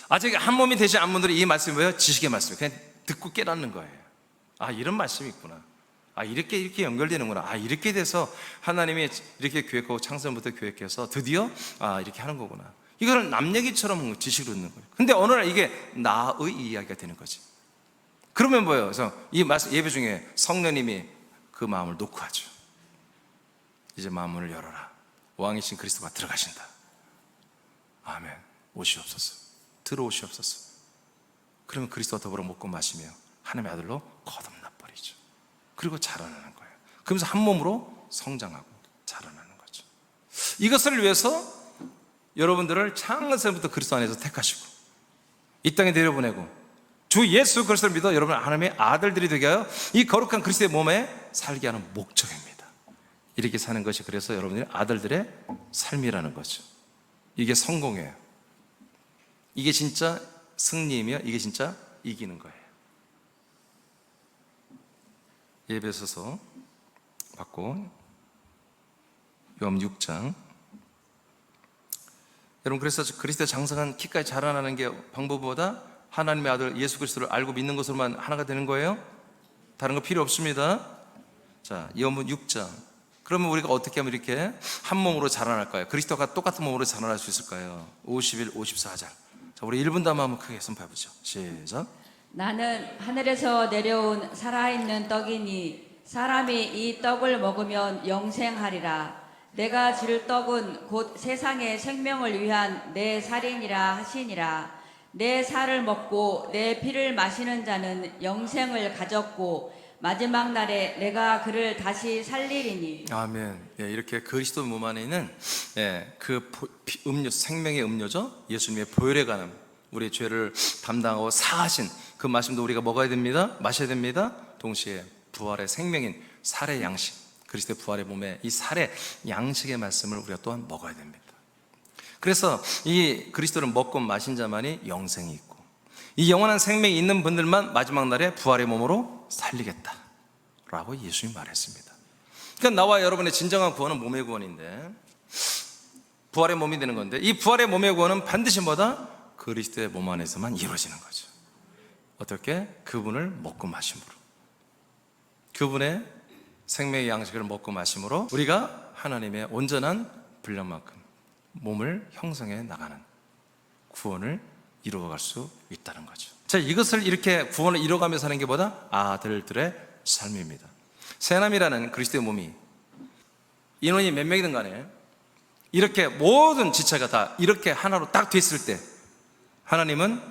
아직 한 몸이 되지 않은 분들이 이 말씀이 뭐예요? 지식의 말씀이에요. 그냥 듣고 깨닫는 거예요. 아, 이런 말씀이 있구나. 아, 이렇게 연결되는구나. 아, 이렇게 돼서 하나님이 이렇게 계획하고 창세부터 계획해서 드디어 이렇게 하는 거구나. 이거는 남 얘기처럼 지식으로 듣는 거예요. 근데 어느 날 이게 나의 이야기가 되는 거지. 그러면 뭐예요? 그래서 이 말씀 예배 중에 성령님이 그 마음을 놓고 하죠. 이제 마음문을 열어라. 왕이신 그리스도가 들어가신다. 아멘. 오시옵소서. 들어오시옵소서. 그러면 그리스도와 더불어 먹고 마시며 하나님의 아들로 거듭나 버리죠. 그리고 자라나는 거예요. 그러면서 한 몸으로 성장하고 자라나는 거죠. 이것을 위해서 여러분들을 창세부터 그리스도 안에서 택하시고 이 땅에 내려보내고 주 예수 그리스도를 믿어 여러분 하나님의 아들들이 되게 하여 이 거룩한 그리스도의 몸에 살게 하는 목적입니다. 이렇게 사는 것이 그래서 여러분들의 아들들의 삶이라는 거죠. 이게 성공이에요. 이게 진짜 승리이며 이게 진짜 이기는 거예요. 예배소서 받고 요한 6장. 여러분, 그래서 그리스도의 장성한 키까지 자라나는 게 방법보다 하나님의 아들 예수 그리스도를 알고 믿는 것으로만 하나가 되는 거예요. 다른 거 필요 없습니다. 자, 요한 6장. 그러면 우리가 어떻게 하면 이렇게 한 몸으로 자라날까요? 그리스도가 똑같은 몸으로 자라날 수 있을까요? 51, 54장. 자, 우리 1분 담아 한번 크게 선포해보죠. 시작. 나는 하늘에서 내려온 살아있는 떡이니 사람이 이 떡을 먹으면 영생하리라. 내가 줄 떡은 곧 세상의 생명을 위한 내 살이니라 하시니라. 내 살을 먹고 내 피를 마시는 자는 영생을 가졌고 마지막 날에 내가 그를 다시 살리리니. 아멘. 예, 이렇게 그리스도 몸 안에 있는 그 음료, 생명의 음료죠. 예수님의 보혈에 관한 우리의 죄를 담당하고 사하신 그 말씀도 우리가 먹어야 됩니다. 마셔야 됩니다. 동시에 부활의 생명인 살의 양식, 그리스도의 부활의 몸에 이 살의 양식의 말씀을 우리가 또한 먹어야 됩니다. 그래서 이 그리스도를 먹고 마신 자만이 영생이 있고, 이 영원한 생명이 있는 분들만 마지막 날에 부활의 몸으로 살리겠다라고 예수님이 말했습니다. 그러니까 나와 여러분의 진정한 구원은 몸의 구원인데, 부활의 몸이 되는 건데, 이 부활의 몸의 구원은 반드시 뭐다? 그리스도의 몸 안에서만 이루어지는 거죠. 어떻게? 그분을 먹고 마심으로, 그분의 생명의 양식을 먹고 마심으로 우리가 하나님의 온전한 분량만큼 몸을 형성해 나가는 구원을 이루어갈 수 있다는 거죠. 자, 이것을 이렇게 구원을 이루어가면서 하는 게 뭐다? 아들들의 삶입니다. 세남이라는 그리스도의 몸이 인원이 몇 명이든 간에 이렇게 모든 지체가 다 이렇게 하나로 딱 됐을 때 하나님은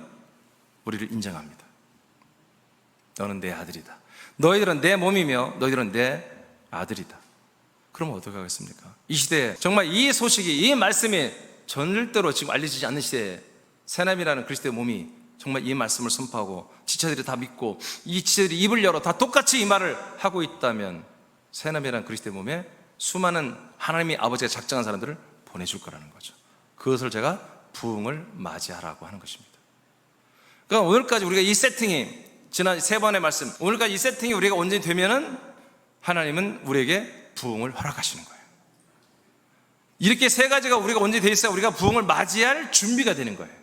우리를 인정합니다. 너는 내 아들이다. 너희들은 내 몸이며 너희들은 내 아들이다. 그럼 어떻게 하겠습니까? 이 시대에 정말 이 소식이, 이 말씀이 절대로 지금 알려지지 않는 시대에 세남이라는 그리스도의 몸이 정말 이 말씀을 선포하고 지체들이 다 믿고 이 지체들이 입을 열어 다 똑같이 이 말을 하고 있다면 세남이라는 그리스도의 몸에 수많은 하나님이 아버지가 작정한 사람들을 보내줄 거라는 거죠. 그것을 제가 부흥을 맞이하라고 하는 것입니다. 그러니까 오늘까지 우리가 이 세팅이, 지난 세 번의 말씀, 오늘까지 이 세팅이 우리가 온전히 되면은 하나님은 우리에게 부흥을 허락하시는 거예요. 이렇게 세 가지가 우리가 온전히 되어 있어야 우리가 부흥을 맞이할 준비가 되는 거예요.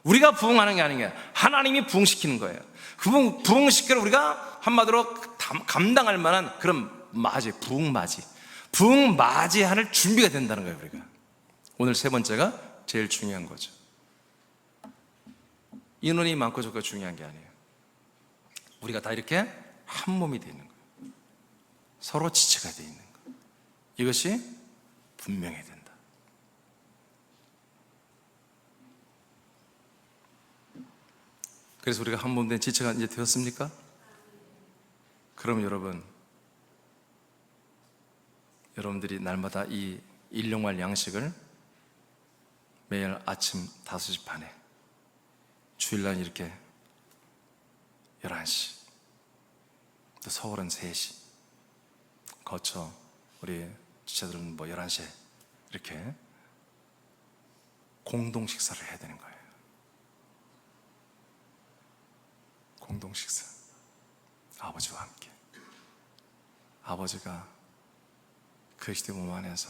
우리가 부흥하는 게 아닌 게 하나님이 부흥시키는 거예요. 그 부흥시키는 우리가 한마디로 감당할 만한 그런 맞이, 부흥 맞이할 준비가 된다는 거예요. 우리가 오늘 세 번째가 제일 중요한 거죠. 인원이 많고 적고 중요한 게 아니에요. 우리가 다 이렇게 한 몸이 되어 있는 거예요. 서로 지체가 되어 있는 거예요. 이것이 분명해야 된다. 그래서 우리가 한 몸 된 지체가 이제 되었습니까? 그럼 여러분들이 날마다 이 일용할 양식을 매일 아침 5시 반에, 주일날 이렇게 11시, 또 서울은 3시, 거쳐 우리 지체들은 11시에 이렇게 공동 식사를 해야 되는 거예요. 공동 식사. 아버지와 함께. 아버지가 그리스도의 몸 안에서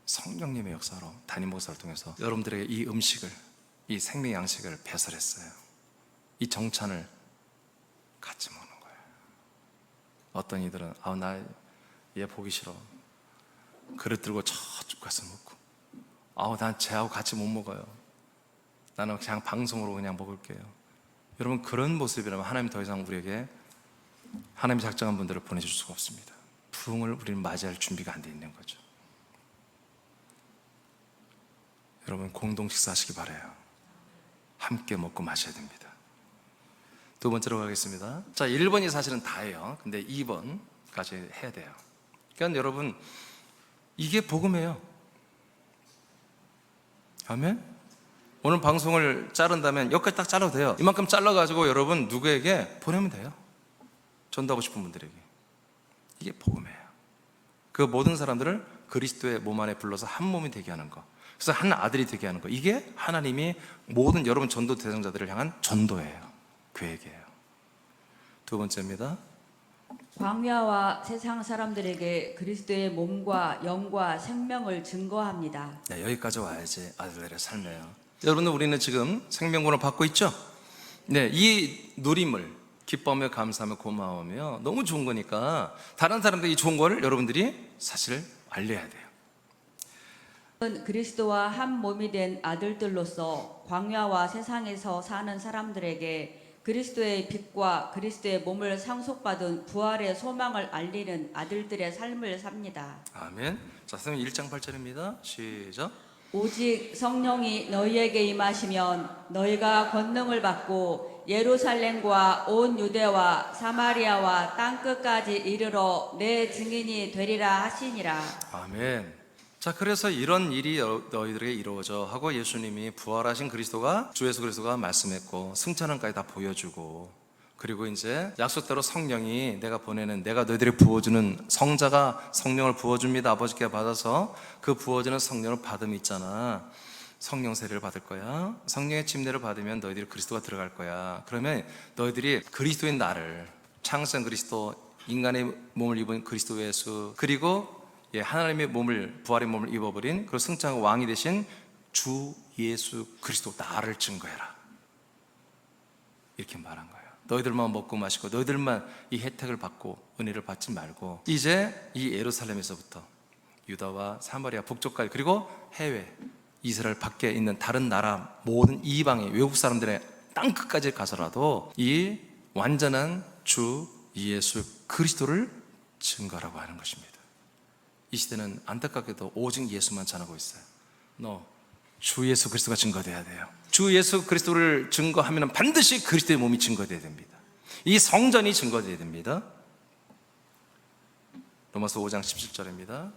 성령님의 역사로 담임 목사를 통해서 여러분들에게 이 음식을, 이 생명 양식을 배설했어요. 이 정찬을 같이 먹는 거예요. 어떤 이들은 나 얘 보기 싫어. 그릇 들고 저쪽 가서 먹고, 난 쟤하고 같이 못 먹어요. 나는 그냥 방송으로 그냥 먹을게요. 여러분, 그런 모습이라면 하나님 더 이상 우리에게 하나님이 작정한 분들을 보내줄 수가 없습니다. 부흥을 우리는 맞이할 준비가 안 돼 있는 거죠. 여러분, 공동 식사하시기 바라요. 함께 먹고 마셔야 됩니다. 두 번째로 가겠습니다. 자, 1번이 사실은 다예요. 근데 2번까지 해야 돼요. 그러니까 여러분, 이게 복음이에요. 아멘? 오늘 방송을 자른다면 여기까지 딱 잘라도 돼요. 이만큼 잘라가지고 여러분 누구에게 보내면 돼요. 전도하고 싶은 분들에게. 이게 복음이에요. 그 모든 사람들을 그리스도의 몸 안에 불러서 한 몸이 되게 하는 거, 그래서 한 아들이 되게 하는 거, 이게 하나님이 모든 여러분 전도 대상자들을 향한 전도예요. 계획이에요. 두 번째입니다. 광야와 세상 사람들에게 그리스도의 몸과 영과 생명을 증거합니다. 네, 여기까지 와야지 아들들의 삶이에요. 여러분들, 우리는 지금 생명권을 받고 있죠? 네, 이 누림을 기뻐하며 감사하며 고마워하며 너무 좋은 거니까 다른 사람들이 이 좋은 거를 여러분들이 사실 알려야 돼요. 그리스도와 한 몸이 된 아들들로서 광야와 세상에서 사는 사람들에게 그리스도의 빛과 그리스도의 몸을 상속받은 부활의 소망을 알리는 아들들의 삶을 삽니다. 아멘. 자, 선생님 1장 8절입니다. 시작. 오직 성령이 너희에게 임하시면 너희가 권능을 받고 예루살렘과 온 유대와 사마리아와 땅끝까지 이르러 내 증인이 되리라 하시니라. 아멘. 자, 그래서 이런 일이 너희들에게 이루어져 하고 예수님이 부활하신 그리스도가, 주 예수 그리스도가 말씀했고 승천함까지 다 보여주고, 그리고 이제 약속대로 성령이 내가 보내는, 내가 너희들이 부어주는 성자가 성령을 부어줍니다. 아버지께 받아서 그 부어주는 성령을 받음이 있잖아. 성령 세례를 받을 거야. 성령의 침례를 받으면 너희들이 그리스도가 들어갈 거야. 그러면 너희들이 그리스도인 나를, 창생 그리스도, 인간의 몸을 입은 그리스도 예수, 그리고 하나님의 몸을, 부활의 몸을 입어버린 그 승천하고 왕이 되신 주 예수 그리스도 나를 증거해라, 이렇게 말한 거예요. 너희들만 먹고 마시고 너희들만 이 혜택을 받고 은혜를 받지 말고, 이제 이 예루살렘에서부터 유다와 사마리아 북쪽까지, 그리고 해외 이스라엘 밖에 있는 다른 나라 모든 이방의 외국 사람들의 땅 끝까지 가서라도 이 완전한 주 예수 그리스도를 증거하라고 하는 것입니다. 이 시대는 안타깝게도 오직 예수만 전하고 있어요. 주 예수 그리스도가 증거돼야 돼요. 주 예수 그리스도를 증거하면 반드시 그리스도의 몸이 증거돼야 됩니다. 이 성전이 증거돼야 됩니다. 로마서 5장 17절입니다.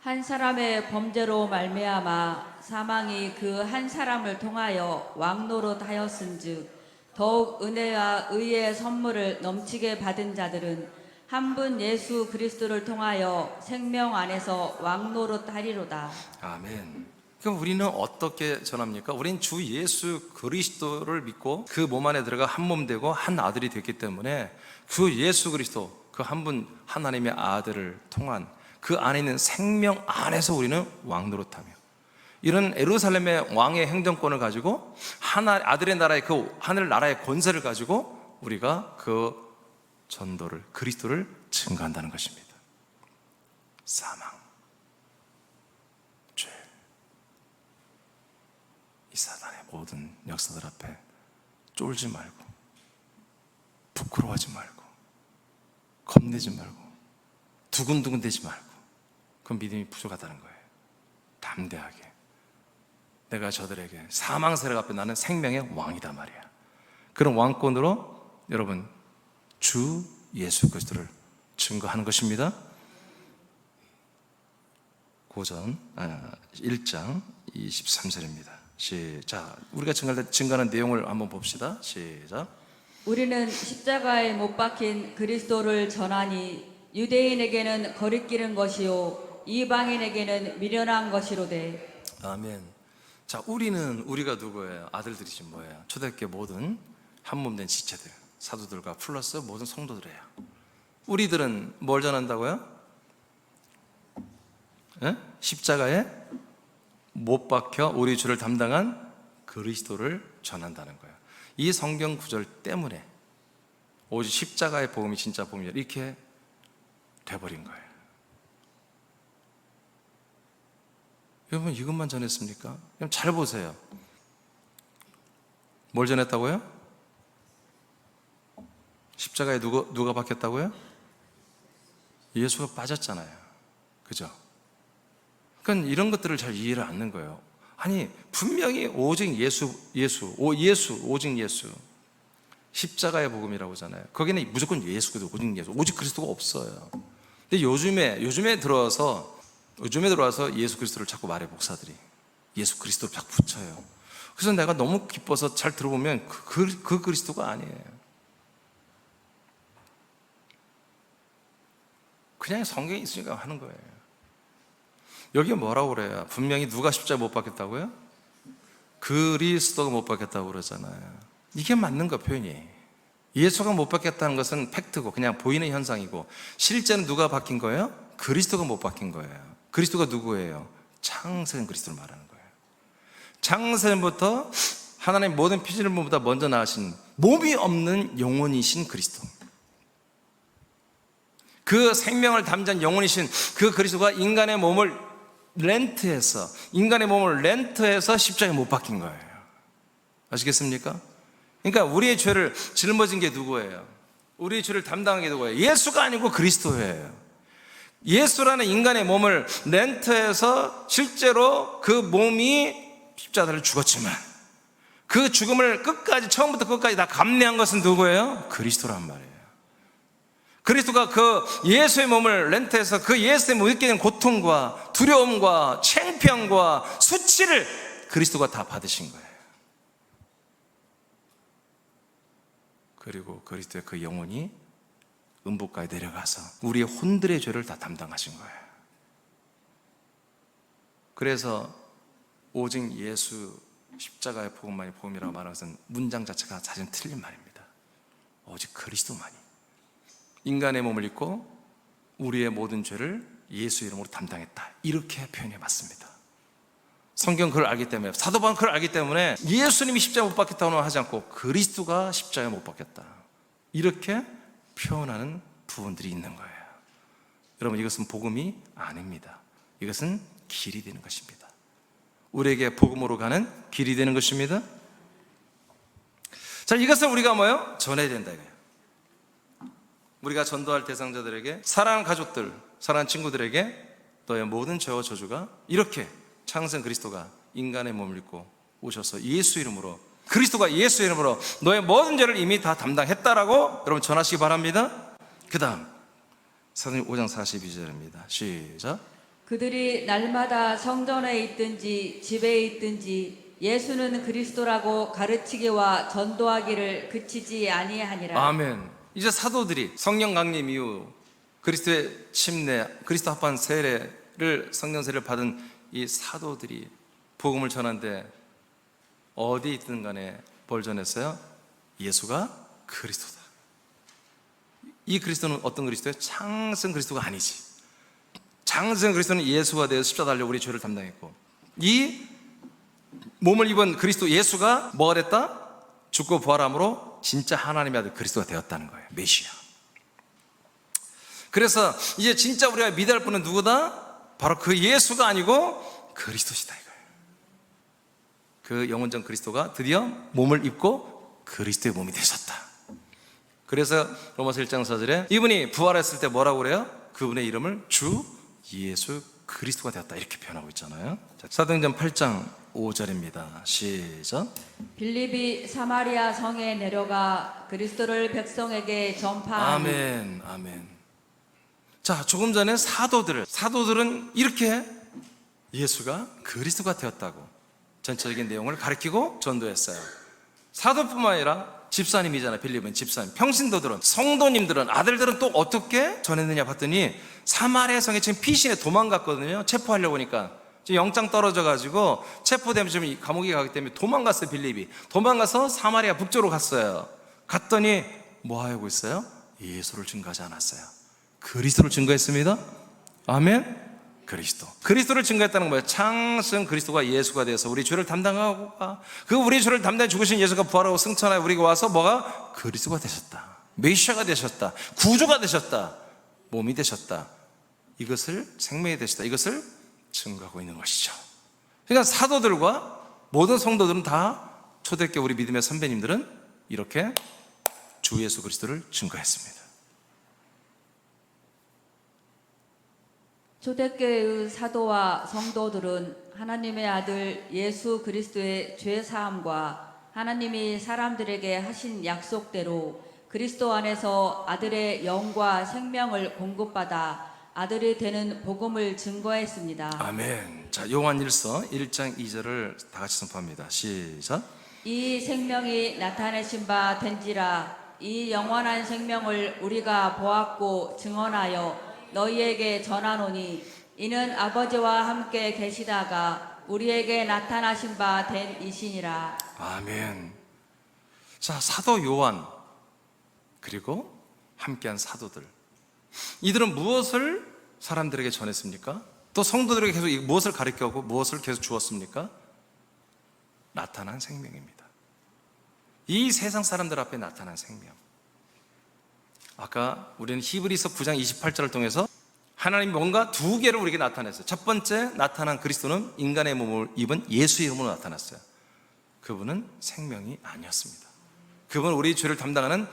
한 사람의 범죄로 말미암아 사망이 그 한 사람을 통하여 왕노릇 하였은즉 더욱 은혜와 의의 선물을 넘치게 받은 자들은 한 분 예수 그리스도를 통하여 생명 안에서 왕노릇 하리로다. 아멘. 그럼 우리는 어떻게 전합니까? 우리는 주 예수 그리스도를 믿고 그 몸 안에 들어가 한 몸 되고 한 아들이 됐기 때문에 그 예수 그리스도, 그 한 분 하나님의 아들을 통한 그 안에 있는 생명 안에서 우리는 왕노릇하며, 이런 예루살렘의 왕의 행정권을 가지고 아들의 나라의 그 하늘 나라의 권세를 가지고 우리가 그 전도를, 그리스도를 증거한다는 것입니다. 사망, 죄, 이 사단의 모든 역사들 앞에 쫄지 말고, 부끄러워하지 말고, 겁내지 말고, 두근두근 되지 말고, 그 믿음이 부족하다는 거예요. 담대하게 내가 저들에게 사망 세력 앞에 나는 생명의 왕이다 말이야. 그런 왕권으로 여러분 주 예수 그리스도를 증거하는 것입니다. 고전 1장 23절입니다. 시작. 우리가 증거하는 내용을 한번 봅시다. 시작. 우리는 십자가에 못 박힌 그리스도를 전하니 유대인에게는 거리끼는 것이요 이방인에게는 미련한 것이로되. 아멘. 자, 우리가 누구예요? 아들들이지 뭐예요? 초대교회 모든 한 몸 된 지체들, 사도들과 플러스 모든 성도들이에요. 우리들은 뭘 전한다고요? 십자가에 못 박혀 우리 주를 담당한 그리스도를 전한다는 거예요. 이 성경 구절 때문에 오직 십자가의 복음이 진짜 복음이다, 이렇게 돼버린 거예요. 여러분, 이것만 전했습니까? 그럼 잘 보세요. 뭘 전했다고요? 십자가에 누가 박혔다고요? 예수가 빠졌잖아요. 그죠? 그러니까 이런 것들을 잘 이해를 안 하는 거예요. 아니, 분명히 오직 오직 예수. 십자가의 복음이라고 하잖아요. 거기는 무조건 오직 그리스도가 없어요. 근데 요즘에 들어와서 예수 그리스도를 자꾸 말해, 목사들이. 예수 그리스도를 자꾸 붙여요. 그래서 내가 너무 기뻐서 잘 들어보면 그 그리스도가 아니에요. 그냥 성경에 있으니까 하는 거예요. 여기 뭐라고 그래요? 분명히 누가 십자가 못 박혔다고요? 그리스도가 못 박혔다고 그러잖아요. 이게 맞는 거, 표현이. 예수가 못 박혔다는 것은 팩트고 그냥 보이는 현상이고, 실제는 누가 박힌 거예요? 그리스도가 못 박힌 거예요. 그리스도가 누구예요? 창세된 그리스도를 말하는 거예요. 창세부터 하나님 모든 피조물보다 먼저 나으신 몸이 없는 영혼이신 그리스도, 그 생명을 담은 영혼이신 그 그리스도가 인간의 몸을 렌트해서 십자가에 못 박힌 거예요. 아시겠습니까? 그러니까 우리의 죄를 짊어진 게 누구예요? 우리의 죄를 담당한 게 누구예요? 예수가 아니고 그리스도예요. 예수라는 인간의 몸을 렌트해서 실제로 그 몸이 십자가를 죽었지만 그 죽음을 처음부터 끝까지 다 감내한 것은 누구예요? 그리스도란 말이에요. 그리스도가 그 예수의 몸을 렌트해서 그 예수의 몸을 느끼는 고통과 두려움과 창피함과 수치를 그리스도가 다 받으신 거예요. 그리고 그리스도의 그 영혼이 음부가에 내려가서 우리의 혼들의 죄를 다 담당하신 거예요. 그래서 오직 예수 십자가의 복음만이 복음이라고 말하는 것은 문장 자체가 사실 틀린 말입니다. 오직 그리스도만이 인간의 몸을 입고 우리의 모든 죄를 예수 이름으로 담당했다, 이렇게 표현해 봤습니다. 성경 그걸 알기 때문에, 사도 바울은 그걸 알기 때문에 예수님이 십자가 못 박혔다고는 하지 않고 그리스도가 십자가에 못 박혔다, 이렇게 표현하는 부분들이 있는 거예요. 여러분, 이것은 복음이 아닙니다. 이것은 길이 되는 것입니다. 우리에게 복음으로 가는 길이 되는 것입니다. 자, 이것을 우리가 뭐예요? 전해야 된다 이거예요. 우리가 전도할 대상자들에게, 사랑하는 가족들, 사랑하는 친구들에게 너의 모든 죄와 저주가 이렇게 창생 그리스도가 인간의 몸을 입고 오셔서 예수 이름으로, 그리스도가 예수 이름으로 너의 모든 죄를 이미 다 담당했다라고 여러분 전하시기 바랍니다. 그 다음 사도행전 5장 42절입니다. 시작. 그들이 날마다 성전에 있든지 집에 있든지 예수는 그리스도라고 가르치기와 전도하기를 그치지 아니하니라. 아멘. 이제 사도들이 성령 강림 이후 그리스도의 침례, 그리스도 합한 세례를, 성령 세례를 받은 이 사도들이 복음을 전하는데 어디 있든 간에 뭘 전했어요? 예수가 그리스도다. 이 그리스도는 어떤 그리스도예요? 창생 그리스도가 아니지. 창생 그리스도는 예수가 되어 십자가 달려 우리 죄를 담당했고, 이 몸을 입은 그리스도 예수가 뭐가 됐다? 죽고 부활함으로 진짜 하나님의 아들 그리스도가 되었다는 거예요. 메시아. 그래서 이제 진짜 우리가 믿어야 할 분은 누구다? 바로 그 예수가 아니고 그리스도시다 이거예요. 그 영원전 그리스도가 드디어 몸을 입고 그리스도의 몸이 되셨다. 그래서 로마서 1장 4절에 이분이 부활했을 때 뭐라고 그래요? 그분의 이름을 주 예수 그리스도가 되었다, 이렇게 표현하고 있잖아요. 자, 사도행전 8장 5절입니다. 시작. 빌립이 사마리아 성에 내려가 그리스도를 백성에게 전파하니. 아멘, 아멘. 자, 조금 전에 사도들은 이렇게 예수가 그리스도가 되었다고 전체적인 내용을 가르치고 전도했어요. 사도뿐만 아니라 집사님이잖아요. 빌립은 집사님. 평신도들은, 성도님들은, 아들들은 또 어떻게 전했느냐 봤더니 사마리아 성에 지금 피신에 도망갔거든요. 체포하려고 하니까 지금 영장 떨어져가지고 체포되면 지금 감옥에 가기 때문에 도망갔어요. 빌립이 도망가서 사마리아 북쪽으로 갔어요. 갔더니 뭐 하고 있어요? 예수를 증거하지 않았어요. 그리스도를 증거했습니다. 아멘. 그리스도를 증거했다는 거예요. 창생 그리스도가 예수가 되어서 우리 죄를 담당하고, 그 우리 죄를 담당해 죽으신 예수가 부활하고 승천하여 우리가 와서 뭐가? 그리스도가 되셨다, 메시아가 되셨다, 구주가 되셨다, 몸이 되셨다, 이것을 생명이 되셨다, 이것을 증거하고 있는 것이죠. 그러니까 사도들과 모든 성도들은 다, 초대교회 우리 믿음의 선배님들은 이렇게 주 예수 그리스도를 증거했습니다. 초대교회의 사도와 성도들은 하나님의 아들 예수 그리스도의 죄 사함과 하나님이 사람들에게 하신 약속대로 그리스도 안에서 아들의 영과 생명을 공급받아 아들이 되는 복음을 증거했습니다. 아멘. 자, 요한일서 1장 2절을 다 같이 선포합니다. 시작. 이 생명이 나타내신 바 된지라. 이 영원한 생명을 우리가 보았고 증언하여 너희에게 전하노니 이는 아버지와 함께 계시다가 우리에게 나타나신 바 된 이시니라. 아멘. 자, 사도 요한 그리고 함께한 사도들, 이들은 무엇을 사람들에게 전했습니까? 또 성도들에게 계속 무엇을 가르쳐오고 무엇을 계속 주었습니까? 나타난 생명입니다. 이 세상 사람들 앞에 나타난 생명. 아까 우리는 히브리서 9장 28절을 통해서 하나님이 뭔가 두 개를 우리에게 나타냈어요. 첫 번째 나타난 그리스도는 인간의 몸을 입은 예수 이름으로 나타났어요. 그분은 생명이 아니었습니다. 그분은 우리 죄를 담당하는,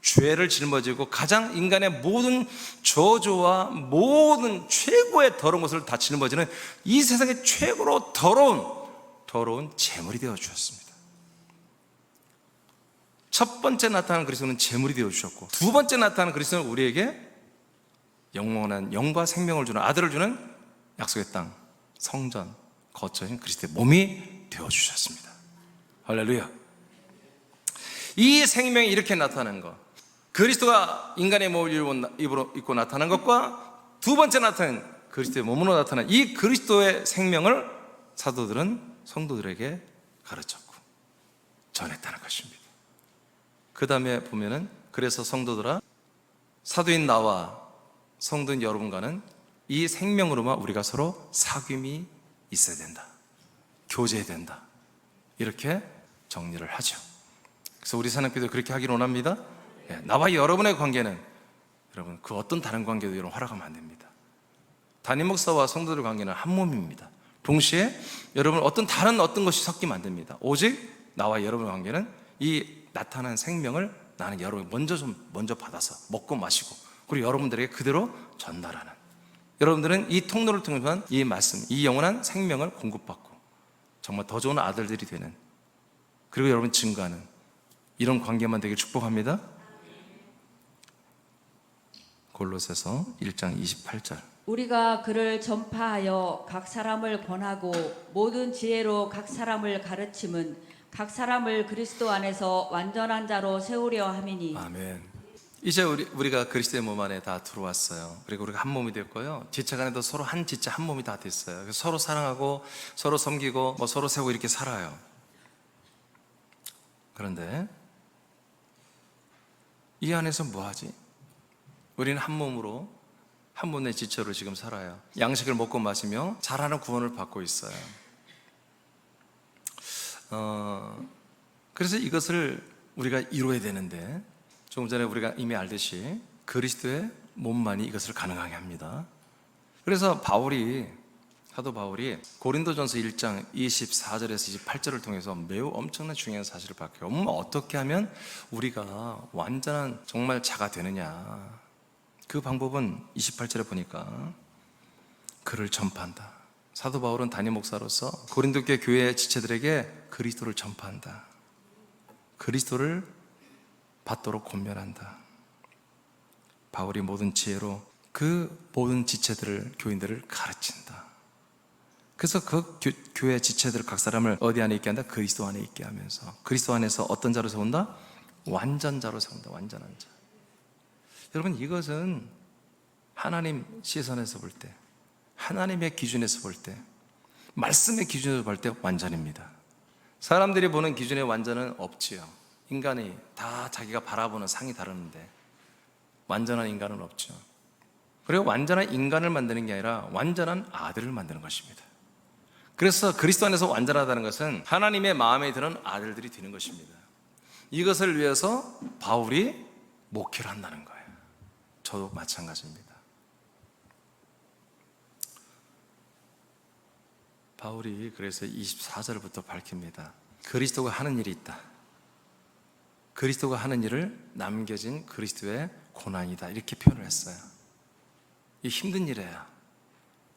죄를 짊어지고 가장 인간의 모든 저주와 모든 최고의 더러운 것을 다 짊어지는 이 세상의 최고로 더러운 재물이 되어 주셨습니다. 첫 번째 나타난 그리스도는 재물이 되어 주셨고, 두 번째 나타난 그리스도는 우리에게 영원한 영과 생명을 주는, 아들을 주는 약속의 땅, 성전, 거처인 그리스도의 몸이 되어주셨습니다. 할렐루야. 이 생명이 이렇게 나타나는 것, 그리스도가 인간의 몸을 입고 나타난 것과 두 번째 나타난 그리스도의 몸으로 나타난 이 그리스도의 생명을 사도들은 성도들에게 가르쳤고 전했다는 것입니다. 그 다음에 보면은, 그래서 성도들아, 사도인 나와 성도인 여러분과는 이 생명으로만 우리가 서로 사귐이 있어야 된다, 교제된다, 이렇게 정리를 하죠. 그래서 우리 사랑교도 그렇게 하기를 원합니다. 나와 여러분의 관계는, 여러분, 그 어떤 다른 관계도 여러분 허락하면 안 됩니다. 담임 목사와 성도들 관계는 한 몸입니다. 동시에 여러분 다른 어떤 것이 섞이면 안 됩니다. 오직 나와 여러분의 관계는 이 나타난 생명을 나는 여러분 먼저 받아서 먹고 마시고, 그리고 여러분들에게 그대로 전달하는, 여러분들은 이 통로를 통해서 이 말씀, 이 영원한 생명을 공급받고 정말 더 좋은 아들들이 되는, 그리고 여러분 증거하는 이런 관계만 되길 축복합니다. 골로새서 1장 28절. 우리가 그를 전파하여 각 사람을 권하고 모든 지혜로 각 사람을 가르침은 각 사람을 그리스도 안에서 완전한 자로 세우려 함이니. 아멘. 이제 우리가 그리스도의 몸 안에 다 들어왔어요. 그리고 우리가 한 몸이 됐고요. 지체 간에도 서로 한 지체 한 몸이 다 됐어요. 그래서 서로 사랑하고 서로 섬기고 서로 세우고 이렇게 살아요. 그런데 이 안에서 뭐 하지? 우리는 한 몸으로, 한 몸의 지체로 지금 살아요. 양식을 먹고 마시며 잘하는 구원을 받고 있어요. 그래서 이것을 우리가 이루어야 되는데, 조금 전에 우리가 이미 알듯이 그리스도의 몸만이 이것을 가능하게 합니다. 그래서 사도 바울이 고린도전서 1장 24절에서 28절을 통해서 매우 엄청난 중요한 사실을 밝혀요. 어떻게 하면 우리가 완전한 정말 자가 되느냐, 그 방법은 28절에 보니까 그를 전파한다. 사도 바울은 담임 목사로서 고린도 교회 지체들에게 그리스도를 전파한다. 그리스도를 받도록 권면한다. 바울이 모든 지혜로 그 모든 지체들을, 교인들을 가르친다. 그래서 그 교회 지체들 각 사람을 어디 안에 있게 한다? 그리스도 안에 있게 하면서, 그리스도 안에서 어떤 자로 세운다? 완전자로 세운다. 완전한 자. 여러분, 이것은 하나님 시선에서 볼 때, 하나님의 기준에서 볼 때, 말씀의 기준에서 볼 때 완전입니다. 사람들이 보는 기준의 완전은 없지요. 인간이 다 자기가 바라보는 상이 다르는데 완전한 인간은 없죠. 그리고 완전한 인간을 만드는 게 아니라 완전한 아들을 만드는 것입니다. 그래서 그리스도 안에서 완전하다는 것은 하나님의 마음에 드는 아들들이 되는 것입니다. 이것을 위해서 바울이 목회를 한다는 거예요. 저도 마찬가지입니다. 바울이 그래서 24절부터 밝힙니다. 그리스도가 하는 일이 있다. 그리스도가 하는 일을 남겨진 그리스도의 고난이다, 이렇게 표현을 했어요. 이 힘든 일이에요.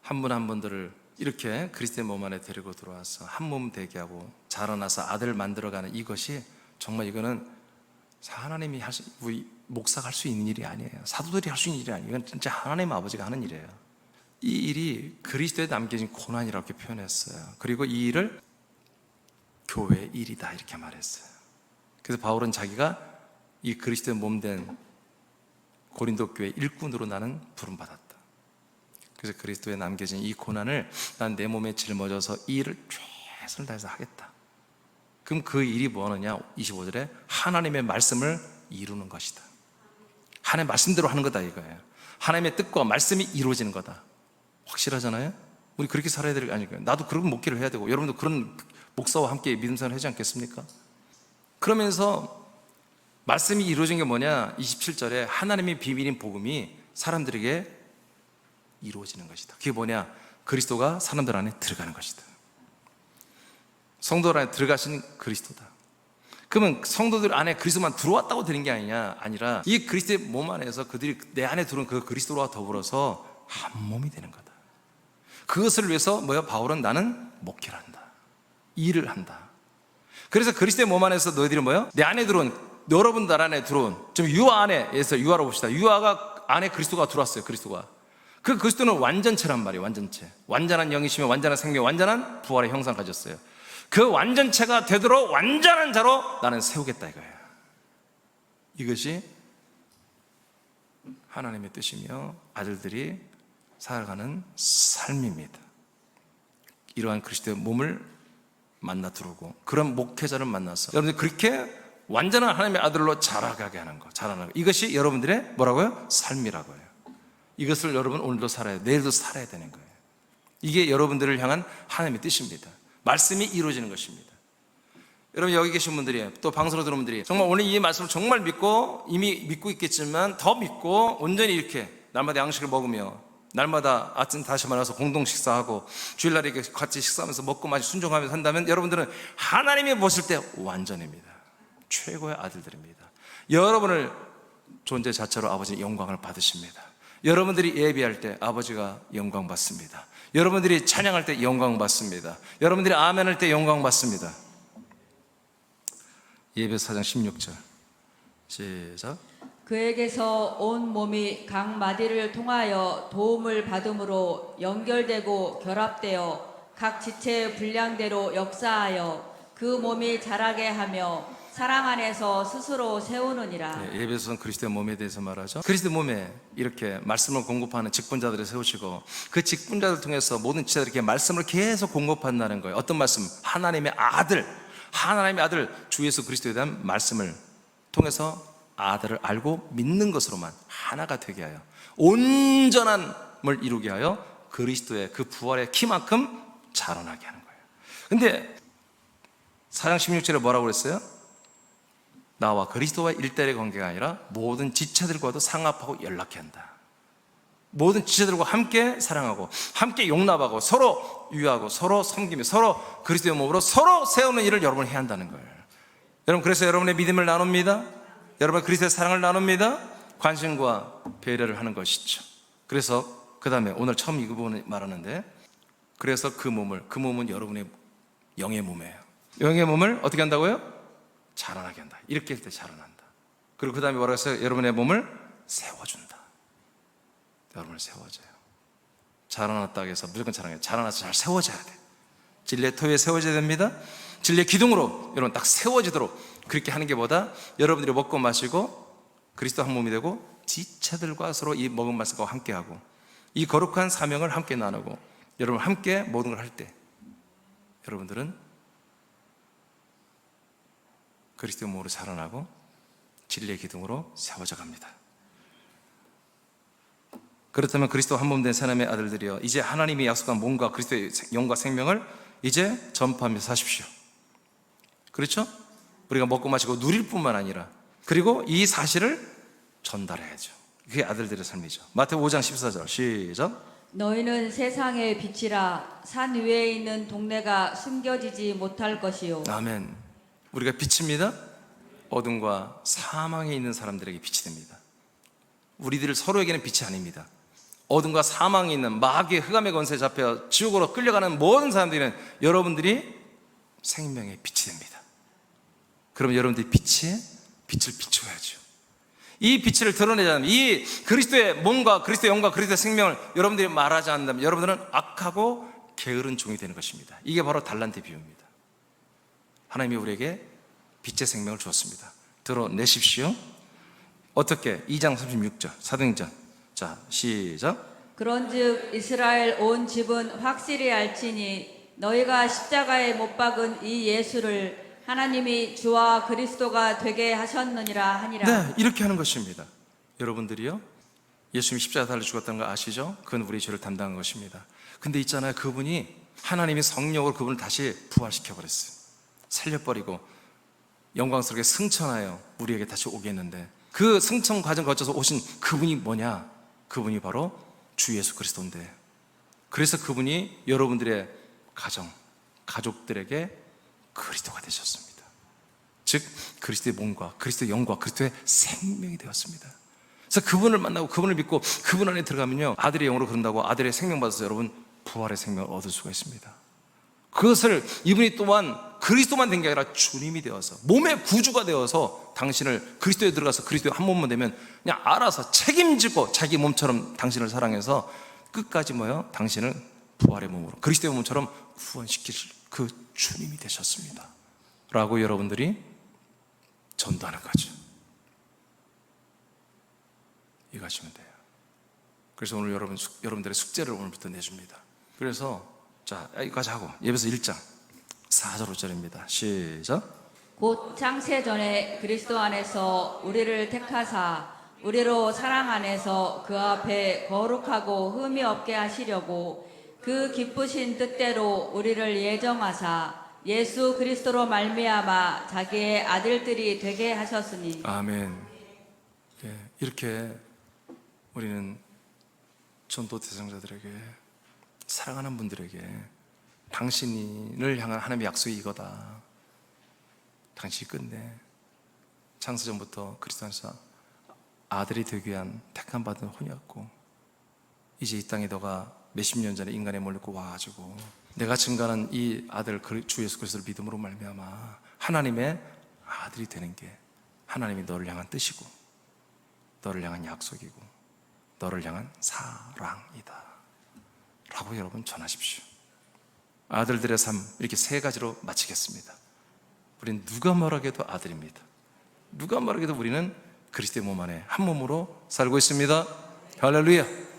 한 분 한 분들을 이렇게 그리스도의 몸 안에 데리고 들어와서 한 몸 되게 하고 자라나서 아들을 만들어가는 이것이 정말, 이거는 하나님이 우리 목사가 할 수 있는 일이 아니에요. 사도들이 할 수 있는 일이 아니에요. 이건 진짜 하나님 아버지가 하는 일이에요. 이 일이 그리스도에 남겨진 고난이라고 이렇게 표현했어요. 그리고 이 일을 교회의 일이다, 이렇게 말했어요. 그래서 바울은 자기가 이 그리스도의 몸된 고린도 교회 일꾼으로 나는 부름받았다. 그래서 그리스도에 남겨진 이 고난을 난 내 몸에 짊어져서 이 일을 최선을 다해서 하겠다. 그럼 그 일이 뭐 하느냐? 25절에 하나님의 말씀을 이루는 것이다. 하나님의 말씀대로 하는 거다, 이거예요. 하나님의 뜻과 말씀이 이루어지는 거다. 확실하잖아요? 우리 그렇게 살아야 될 거 아닐까요? 나도 그런 목회를 해야 되고, 여러분도 그런 목사와 함께 믿음 생활을 하지 않겠습니까? 그러면서 말씀이 이루어진 게 뭐냐? 27절에 하나님의 비밀인 복음이 사람들에게 이루어지는 것이다. 그게 뭐냐? 그리스도가 사람들 안에 들어가는 것이다. 성도들 안에 들어가신 그리스도다. 그러면 성도들 안에 그리스도만 들어왔다고 되는 게 아니라 이 그리스도의 몸 안에서 그들이 내 안에 들어온 그 그리스도와 더불어서 한 몸이 되는 거다. 그것을 위해서 바울은 나는 목회를 한다, 일을 한다. 그래서 그리스도의 몸 안에서 너희들이 내 안에 들어온, 여러분들 안에 들어온, 좀 유아 안에서 유아로 봅시다. 유아가 안에 그리스도가 들어왔어요. 그리스도가. 그 그리스도는 완전체란 말이에요. 완전체. 완전한 영이시며 완전한 생명, 완전한 부활의 형상을 가졌어요. 그 완전체가 되도록 완전한 자로 나는 세우겠다 이거예요. 이것이 하나님의 뜻이며 아들들이 살아가는 삶입니다. 이러한 그리스도의 몸을 만나 두르고 그런 목회자를 만나서 여러분들 그렇게 완전한 하나님의 아들로 자라가게 하는 거, 자라는 거. 이것이 여러분들의 뭐라고요? 삶이라고요. 이것을 여러분 오늘도 살아야, 내일도 살아야 되는 거예요. 이게 여러분들을 향한 하나님의 뜻입니다. 말씀이 이루어지는 것입니다. 여러분 여기 계신 분들이, 또 방송으로 들어온 분들이 정말 오늘 이 말씀을 정말 믿고 이미 믿고 있겠지만 더 믿고 온전히 이렇게 날마다 양식을 먹으며 날마다 아침 다시 만나서 공동 식사하고 주일날에 이렇게 같이 식사하면서 먹고 마시고 순종하면서 한다면 여러분들은 하나님이 보실 때 완전입니다. 최고의 아들들입니다. 여러분을 존재 자체로 아버지 영광을 받으십니다. 여러분들이 예배할 때 아버지가 영광 받습니다. 여러분들이 찬양할 때 영광 받습니다. 여러분들이 아멘할 때 영광 받습니다. 예배서 4장 16절 시작. 그에게서 온 몸이 각 마디를 통하여 도움을 받음으로 연결되고 결합되어 각 지체의 분량대로 역사하여 그 몸이 자라게 하며 사랑 안에서 스스로 세우느니라. 예배서는 그리스도의 몸에 대해서 말하죠. 그리스도의 몸에 이렇게 말씀을 공급하는 직분자들을 세우시고 그 직분자들을 통해서 모든 지체들이 이렇게 말씀을 계속 공급한다는 거예요. 어떤 말씀? 하나님의 아들, 하나님의 아들 주 예수 그리스도에 대한 말씀을 통해서 아들을 알고 믿는 것으로만 하나가 되게 하여 온전함을 이루게 하여 그리스도의 그 부활의 키만큼 자라나게 하는 거예요. 근데 4장 16절에 뭐라고 그랬어요? 나와 그리스도와 일대의 관계가 아니라 모든 지체들과도 상합하고 연락해야 한다. 모든 지체들과 함께 사랑하고 함께 용납하고 서로 유하고 서로 섬기며 서로 그리스도의 몸으로 서로 세우는 일을 여러분이 해야 한다는 거예요. 여러분 그래서 여러분의 믿음을 나눕니다. 여러분 그리스도의 사랑을 나눕니다. 관심과 배려를 하는 것이죠. 그래서 그 다음에 오늘 처음 이 부분을 말하는데 그래서 그 몸은 여러분의 영의 몸이에요. 영의 몸을 어떻게 한다고요? 자라나게 한다. 이렇게 할 때 자라난다. 그리고 그 다음에 뭐라고 했어요? 여러분의 몸을 세워준다. 여러분을 세워줘요. 자라났다고 해서 무조건 자라나요. 자라나서 잘 세워져야 돼. 진리의 터위에 세워져야 됩니다. 진리의 기둥으로 여러분 딱 세워지도록 그렇게 하는 게 보다 여러분들이 먹고 마시고 그리스도 한 몸이 되고 지체들과 서로 이 먹은 말씀과 함께하고 이 거룩한 사명을 함께 나누고 여러분 함께 모든 걸 할 때 여러분들은 그리스도의 몸으로 자라나고 진리의 기둥으로 세워져 갑니다. 그렇다면 그리스도 한 몸 된 하나님의 아들들이여 이제 하나님이 약속한 몸과 그리스도의 영과 생명을 이제 전파하며 사십시오. 그렇죠? 우리가 먹고 마시고 누릴 뿐만 아니라 그리고 이 사실을 전달해야죠. 그게 아들들의 삶이죠. 마태복음 5장 14절 시작. 너희는 세상의 빛이라 산 위에 있는 동네가 숨겨지지 못할 것이요. 아멘. 우리가 빛입니다. 어둠과 사망에 있는 사람들에게 빛이 됩니다. 우리들 서로에게는 빛이 아닙니다. 어둠과 사망에 있는 마귀의 흑암의 권세에 잡혀 지옥으로 끌려가는 모든 사람들에게는 여러분들이 생명의 빛이 됩니다. 그럼 여러분들이 빛을 비춰야죠. 이 빛을 드러내자면 이 그리스도의 몸과 그리스도의 영과 그리스도의 생명을 여러분들이 말하지 않는다면 여러분들은 악하고 게으른 종이 되는 것입니다. 이게 바로 달란트 비유입니다. 하나님이 우리에게 빛의 생명을 주었습니다. 드러내십시오. 어떻게? 2장 36절 사도행전. 자 시작. 그런즉 이스라엘 온 집은 확실히 알지니 너희가 십자가에 못 박은 이 예수를 하나님이 주와 그리스도가 되게 하셨느니라 하니라. 네, 이렇게 하는 것입니다. 여러분들이요 예수님이 십자가에 달려 죽었다는 거 아시죠? 그건 우리 죄를 담당한 것입니다. 근데 있잖아요, 그분이 하나님이 성령으로 그분을 다시 부활시켜 버렸어요. 살려버리고 영광스럽게 승천하여 우리에게 다시 오게 했는데 그 승천 과정 거쳐서 오신 그분이 뭐냐? 그분이 바로 주 예수 그리스도인데 그래서 그분이 여러분들의 가족들에게 그리스도가 되셨습니다. 즉 그리스도의 몸과 그리스도의 영과 그리스도의 생명이 되었습니다. 그래서 그분을 만나고 그분을 믿고 그분 안에 들어가면요 아들의 영으로 그런다고 아들의 생명 받아서 여러분 부활의 생명을 얻을 수가 있습니다. 그것을 이분이 또한 그리스도만 된 게 아니라 주님이 되어서 몸의 구주가 되어서 당신을 그리스도에 들어가서 그리스도의 한 몸만 되면 그냥 알아서 책임지고 자기 몸처럼 당신을 사랑해서 끝까지 뭐요? 당신을 부활의 몸으로 그리스도의 몸처럼 구원시키실 그 주님이 되셨습니다 라고 여러분들이 전도하는 거죠. 이거 하시면 돼요. 그래서 오늘 여러분들의 숙제를 오늘부터 내줍니다. 그래서 자, 여기까지 하고 예배서 1장 4절 5절입니다. 시작. 곧 창세 전에 그리스도 안에서 우리를 택하사 우리로 사랑 안에서 그 앞에 거룩하고 흠이 없게 하시려고 그 기쁘신 뜻대로 우리를 예정하사 예수 그리스도로 말미암아 자기의 아들들이 되게 하셨으니. 아멘. 예, 이렇게 우리는 전도 대상자들에게, 사랑하는 분들에게 당신을 향한 하나님의 약속이 이거다. 당신이 끝내 창세전부터 그리스도 안에서 아들이 되기 위한 택함 받은 혼이었고, 이제 이 땅에 너가 몇십 년 전에 인간에 몰리고 와가지고 내가 증거하는 이 아들 주 예수 그리스도를 믿음으로 말미암아 하나님의 아들이 되는 게 하나님이 너를 향한 뜻이고 너를 향한 약속이고 너를 향한 사랑이다 라고 여러분 전하십시오. 아들들의 삶 이렇게 세 가지로 마치겠습니다. 우리는 누가 뭐라고 해도 아들입니다. 누가 뭐라고 해도 우리는 그리스도의 몸 안에 한 몸으로 살고 있습니다. 할렐루야.